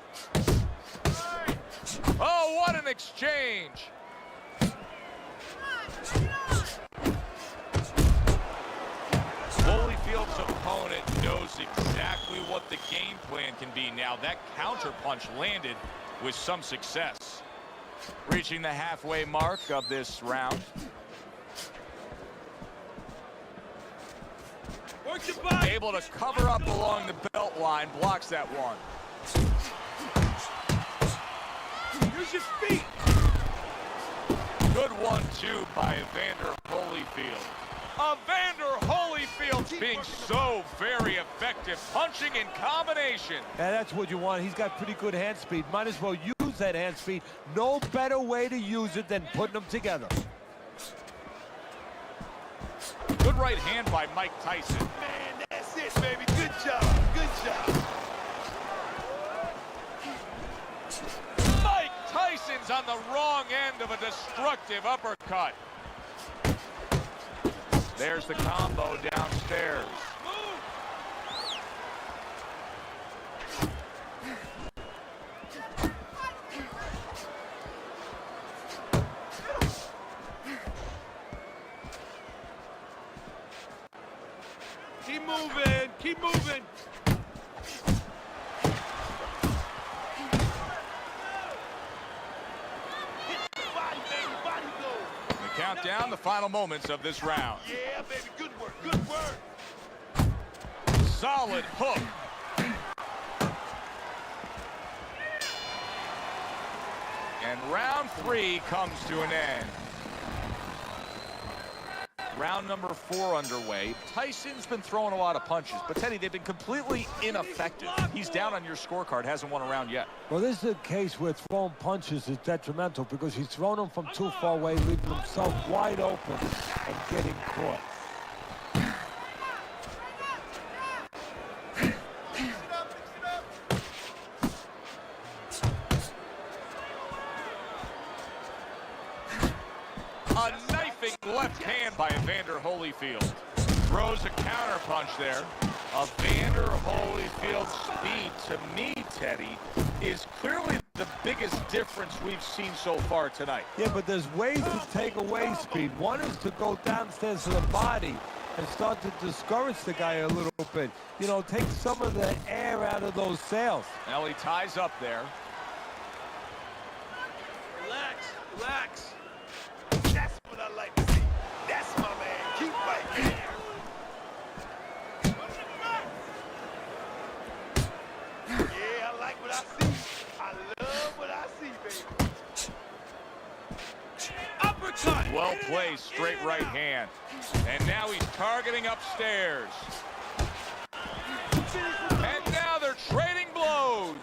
Oh, what an exchange! Holyfield's opponent knows exactly what the game plan can be now. That counterpunch landed with some success. Reaching the halfway mark of this round. Able to cover up along the belt line, blocks that one. Use your feet. Good 1-2 by Evander Holyfield. Evander Holyfield being so very effective, punching in combination. And that's what you want. He's got pretty good hand speed. Might as well use that hand speed. No better way to use it than putting them together. Good right hand by Mike Tyson. Man, that's it, baby. Good job. Good job. Mike Tyson's on the wrong end of a destructive uppercut. There's the combo downstairs. Keep moving. Keep moving. Count down the final moments of this round. Yeah, baby, good work, good work. Solid hook. And round 3 comes to an end. Round number 4 underway. Tyson's been throwing a lot of punches, but Teddy, they've been completely ineffective. He's down on your scorecard, hasn't won a round yet. Well, this is a case where throwing punches is detrimental because he's throwing them from too far away, leaving himself wide open and getting caught. A knifing left hand by Evander Holyfield. Throws a counter punch there. Evander Holyfield's speed, to me, Teddy, is clearly the biggest difference we've seen so far tonight. Yeah, but there's ways to take away speed. One is to go downstairs to the body and start to discourage the guy a little bit. You know, take some of the air out of those sails. Now he ties up there. Relax, relax. That's what I like to see. That's my man. Keep right there. Yeah, I like what I see. I love what I see, baby. Uppercut. Well placed, straight right hand. And now he's targeting upstairs. And now they're trading blows.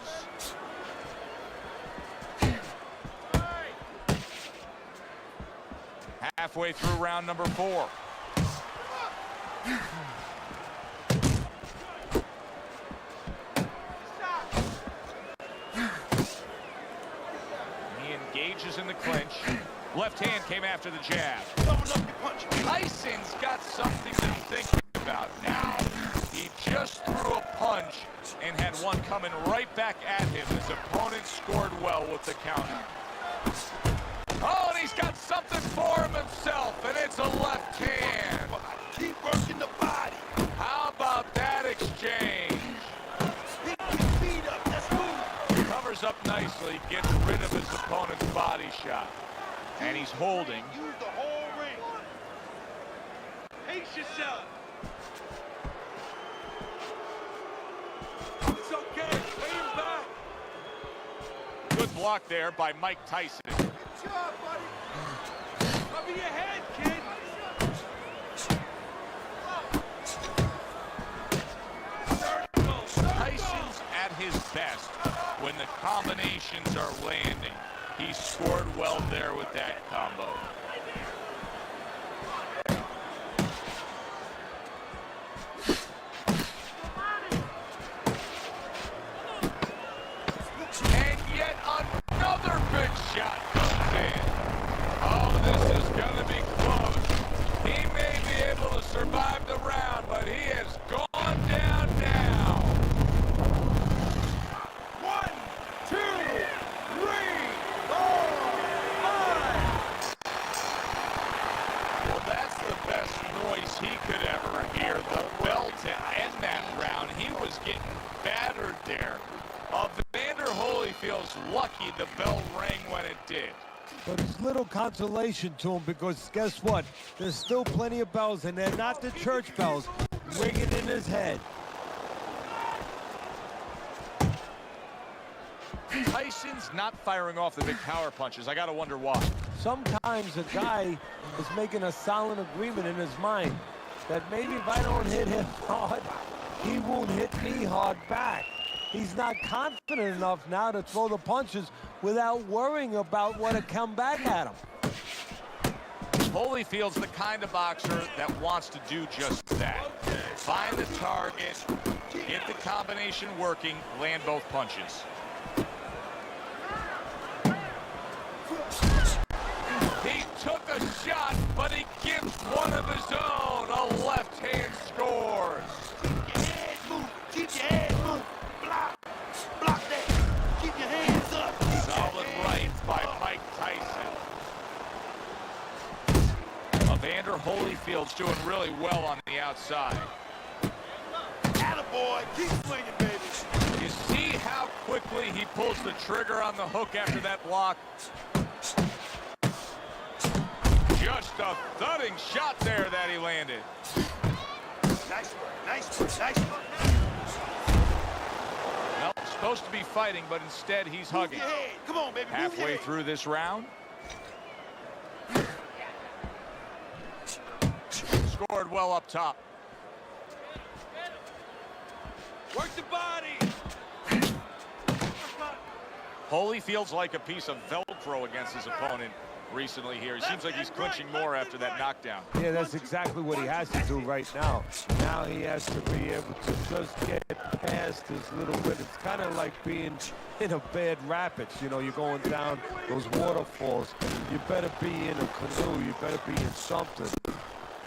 Halfway through round number 4. He engages in the clinch. Left hand came after the jab. Tyson's got something to think about now. He just threw a punch and had one coming right back at him. His opponent scored well with the counter. Oh, and he's got something for him himself, and it's a left hand. Keep working the body. How about that exchange? Pick your feet up. Let's move. Covers up nicely, gets rid of his opponent's body shot. And he's holding. Use the whole ring. Pace yourself. It's okay. Lay him back. Good block there by Mike Tyson. Good job, buddy. Cover your head, kid. Tyson's at his best when the combinations are landing. He scored well there with that combo. And yet another big shot comes in. Oh, this is going to be close. He may be able to survive the round, but he has gone down now. 1, 2, 3, 4, 5. Well, that's the best noise he could ever hear. The bell to end that round. He was getting battered there. Evander Holyfield's lucky the bell rang when it did. But it's little consolation to him because guess what? There's still plenty of bells, and they're not the church bells. ringing in his head. Tyson's not firing off the big power punches. I gotta wonder why. Sometimes a guy is making a silent agreement in his mind that maybe if I don't hit him hard, he won't hit me hard back. He's not confident enough now to throw the punches without worrying about what to come back at him. Holyfield's the kind of boxer that wants to do just that. Find the target, get the combination working, land both punches. He took a shot, but he gives one of his own. A left hand scores. Keep your head moving. Keep your head moving. Block. Block that. Keep your hands up. Solid right by Mike Tyson. Evander Holyfield's doing really well on the outside. Attaboy. Keep swinging, baby. You see how quickly he pulls the trigger on the hook after that block? Just a thudding shot there that he landed. Nice work. Nice work. Nice work. Well, supposed to be fighting, but instead he's hugging. Move your head. Come on, baby. Move your Halfway head. through this round. Scored well up top. Work the body. Holyfield's like a piece of Velcro against his opponent recently here. He seems like he's clinching more after that knockdown. Yeah, that's exactly what he has to do right now. Now he has to be able to just get past this little bit. It's kind of like being in a bad rapids. You know, you're going down those waterfalls. You better be in a canoe. You better be in something.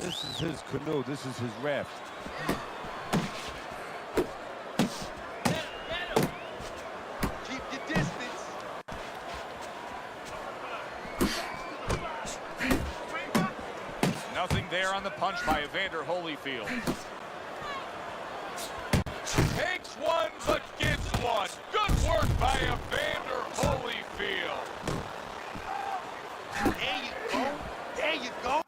This is his canoe. This is his raft. Keep your distance. Nothing there on the punch by Evander Holyfield. Takes one, but gets one. Good work by Evander Holyfield. There you go. There you go.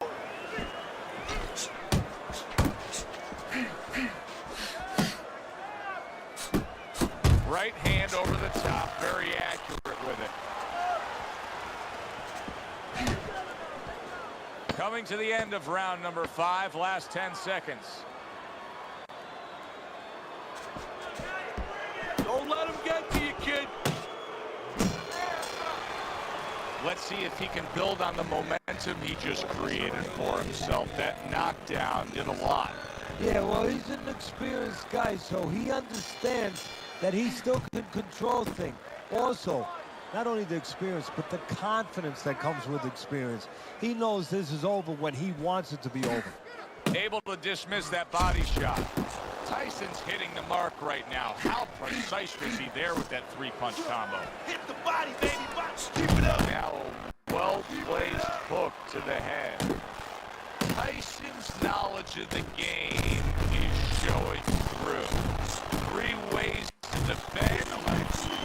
Right hand over the top, very accurate with it. Coming to the end of round number 5, last 10 seconds. Don't let him get to you, kid. Let's see if he can build on the momentum he just created for himself. That knockdown did a lot. Yeah, well, he's an experienced guy, so he understands that he still can control things. Also, not only the experience, but the confidence that comes with experience. He knows this is over when he wants it to be over. Able to dismiss that body shot. Tyson's hitting the mark right now. How precise was he there with that 3-punch combo? Hit the body, baby. Keep it up. Now a well-placed hook to the head. Tyson's knowledge of the game is showing through. 3 ways to defend.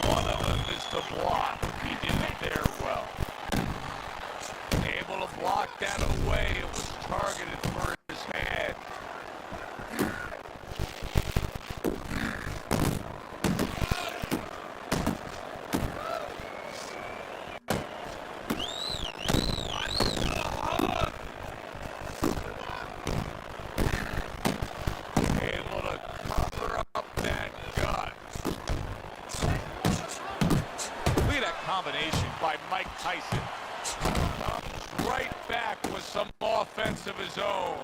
One of them is to block. He did it there well. Able to block that away. It was targeted for his head. Able to cover up that gut. Look at that combination by Mike Tyson. Comes right back with some offense of his own.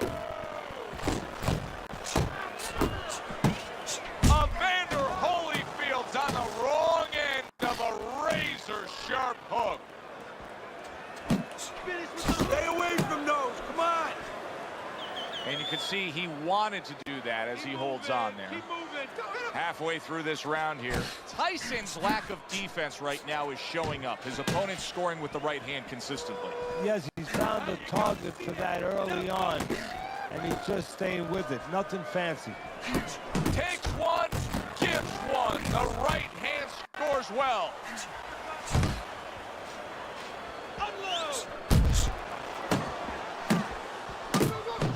Evander Holyfield's on the wrong end of a razor-sharp hook. Stay away from those. Come on. And you can see he wanted to do that as he holds on there. Keep moving. Halfway through this round here. Tyson's lack of defense right now is showing up. His opponent's scoring with the right hand consistently. Yes, he's found a target for that early on, and he's just staying with it. Nothing fancy. Takes one, gives one. The right hand scores well.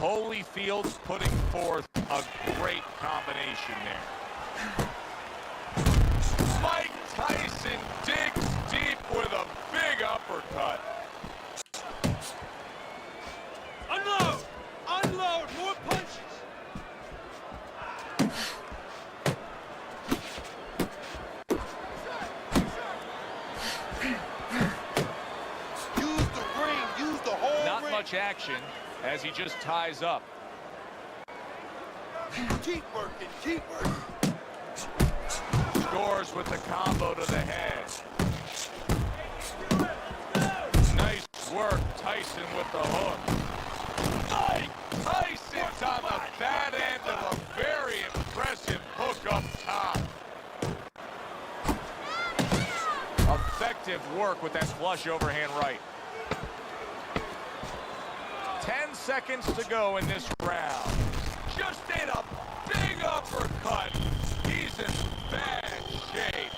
Holyfield's putting forth A great combination there. Mike Tyson digs deep with a big uppercut. Unload! Unload! More punches! Use the ring, use the whole Not ring. much action as he just ties up. Keep working, keep working. Scores with the combo to the head. Nice work, Tyson with the hook. Mike Tyson's on the bad end of a very impressive hook up top. Effective work with that flush overhand right. 10 seconds to go in this round. Just ate a big uppercut. He's in bad shape.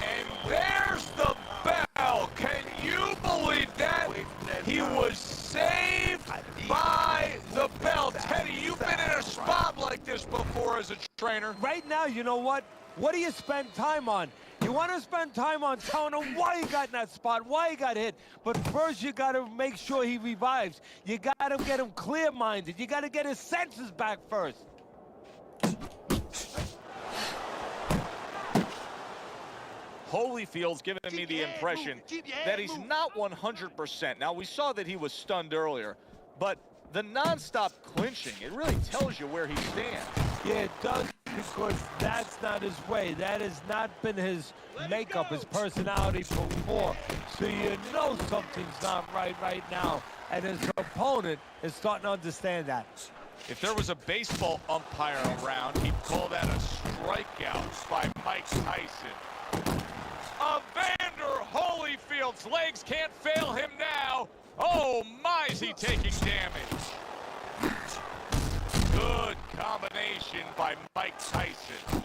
And there's the bell. Can you believe that? He was saved by the bell. Teddy, you've been in a spot like this before as a trainer. Right now, you know what? What do you spend time on? You want to spend time on telling him why he got in that spot, why he got hit. But first, you got to make sure he revives. You got to get him clear-minded. You got to get his senses back first. Holyfield's giving me the impression that he's not 100%. Now, we saw that he was stunned earlier, but the nonstop clinching, it really tells you where he stands. Yeah, it does, because that's not his way. That has not been his makeup, his personality before. So you know something's not right now. And his opponent is starting to understand that. If there was a baseball umpire around, he'd call that a strikeout by Mike Tyson. Evander Holyfield's legs can't fail him now. Oh my, is he taking damage. Good combination by Mike Tyson.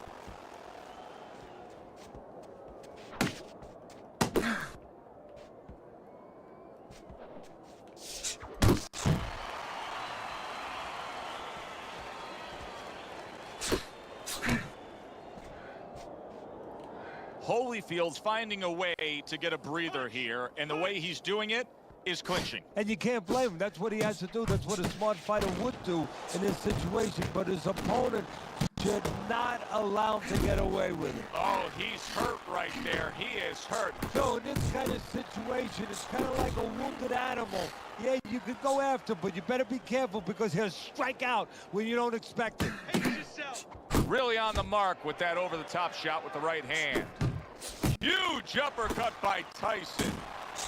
Holyfield's finding a way to get a breather here, and the way he's doing it is clinching. And you can't blame him. That's what he has to do. That's what a smart fighter would do in this situation. But his opponent should not allow him to get away with it. Oh, he's hurt right there. He is hurt. So in this kind of situation, it's kind of like a wounded animal. Yeah, you could go after, but you better be careful because he'll strike out when you don't expect it. Really on the mark with that over-the-top shot with the right hand. Huge uppercut by Tyson.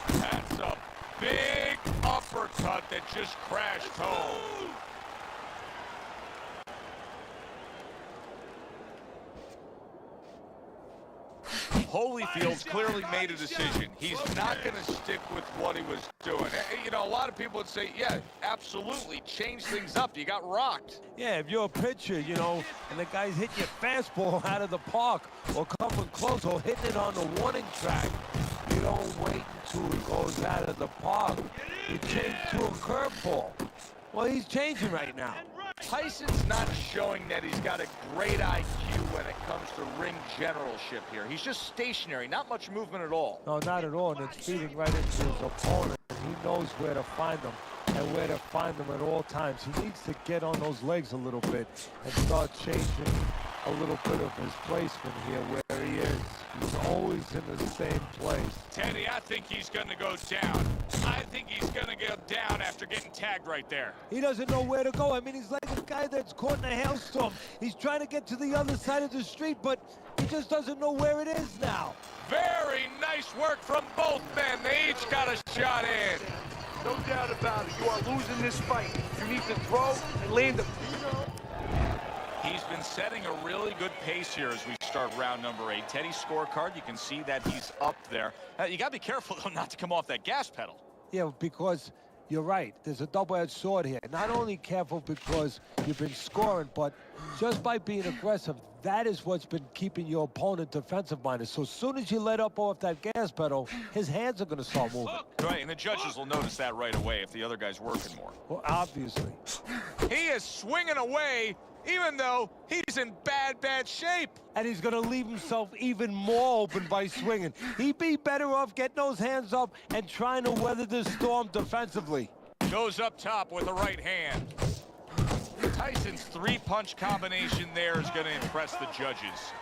That's a big uppercut that just crashed home. Holyfield's clearly made a decision. He's not going to stick with what he was doing. You know, a lot of people would say, yeah, absolutely, change things up. You got rocked. Yeah, if you're a pitcher, you know, and the guy's hitting your fastball out of the park or coming close or hitting it on the warning track, you don't wait until he goes out of the park. You change to a curveball. Well, he's changing right now. Tyson's not showing that he's got a great IQ when it comes to ring generalship here. He's just stationary, not much movement at all. No, not at all, and it's feeding right into his opponent. He knows where to find them and where to find them at all times. He needs to get on those legs a little bit and start changing a little bit of his placement here where he is. He's always in the same place. Teddy, I think he's going to go down. I think he's going to go down after getting tagged right there. He doesn't know where to go. I mean, he's like a guy that's caught in a hailstorm. He's trying to get to the other side of the street, but he just doesn't know where it is now. Very nice work from both men. They each got a shot in. No doubt about it. You are losing this fight. You need to throw and land the... He's been setting a really good pace here as we start round number 8. Teddy's scorecard, you can see that he's up there. You got to be careful, though, not to come off that gas pedal. Yeah, because You're right. There's a double-edged sword here. Not only careful because you've been scoring, but just by being aggressive, that is what's been keeping your opponent defensive-minded. So as soon as you let up off that gas pedal, his hands are going to start moving. Right, and the judges will notice that right away if the other guy's working more. Well, obviously. He is swinging away, even though he's in bad shape. And he's going to leave himself even more open by swinging. He'd be better off getting those hands up and trying to weather this storm defensively. Goes up top with the right hand. Tyson's three-punch combination there is going to impress the judges.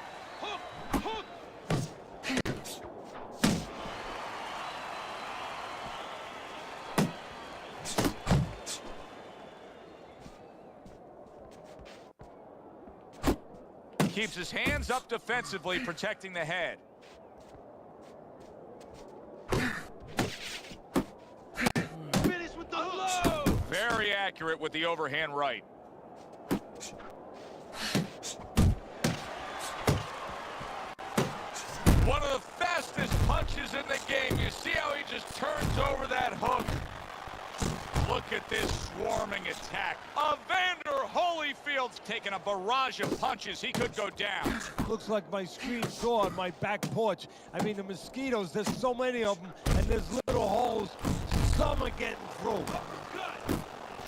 Keeps his hands up defensively, protecting the head. Finish with the hook. Very accurate with the overhand right. One of the fastest punches in the game. You see how he just turns over that hook? Look at this swarming attack. Evander Holyfield's taking a barrage of punches. He could go down. Looks like my screen saw on my back porch. I mean, the mosquitoes, there's so many of them, and there's little holes. Some are getting through.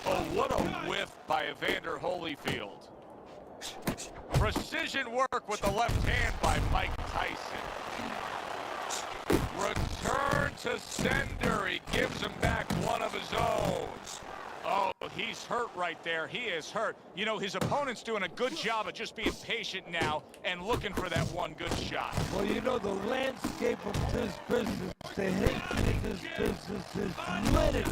Oh, what a whiff by Evander Holyfield. Precision work with the left hand by Mike Tyson. Return to sender. He gives him back one of his own. Oh, he's hurt right there. He is hurt. You know, his opponent's doing a good job of just being patient now and looking for that one good shot. Well, you know, the landscape of this business, the history of this business is littered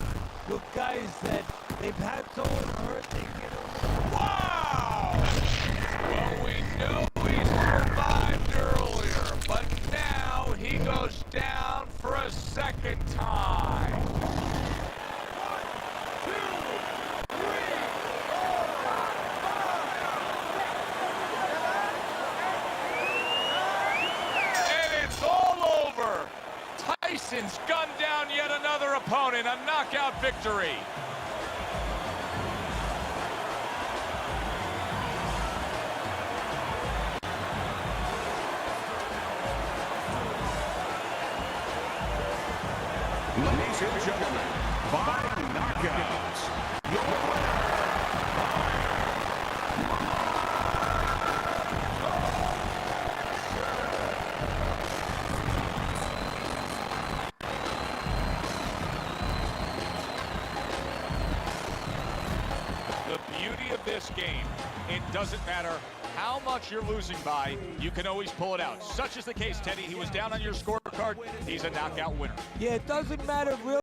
with guys that they've had someone hurt, they get him. Wow! Well, we know he survived earlier, but now he goes down for a second time. And it's all over. Tyson's gunned down yet another opponent, a knockout victory. Ladies and gentlemen, by knockouts, your winner, The beauty of this game, it doesn't matter how much you're losing by, you can always pull it out. Such is the case, Teddy. He was down on your scorecard. He's a knockout winner. Yeah, it doesn't matter really.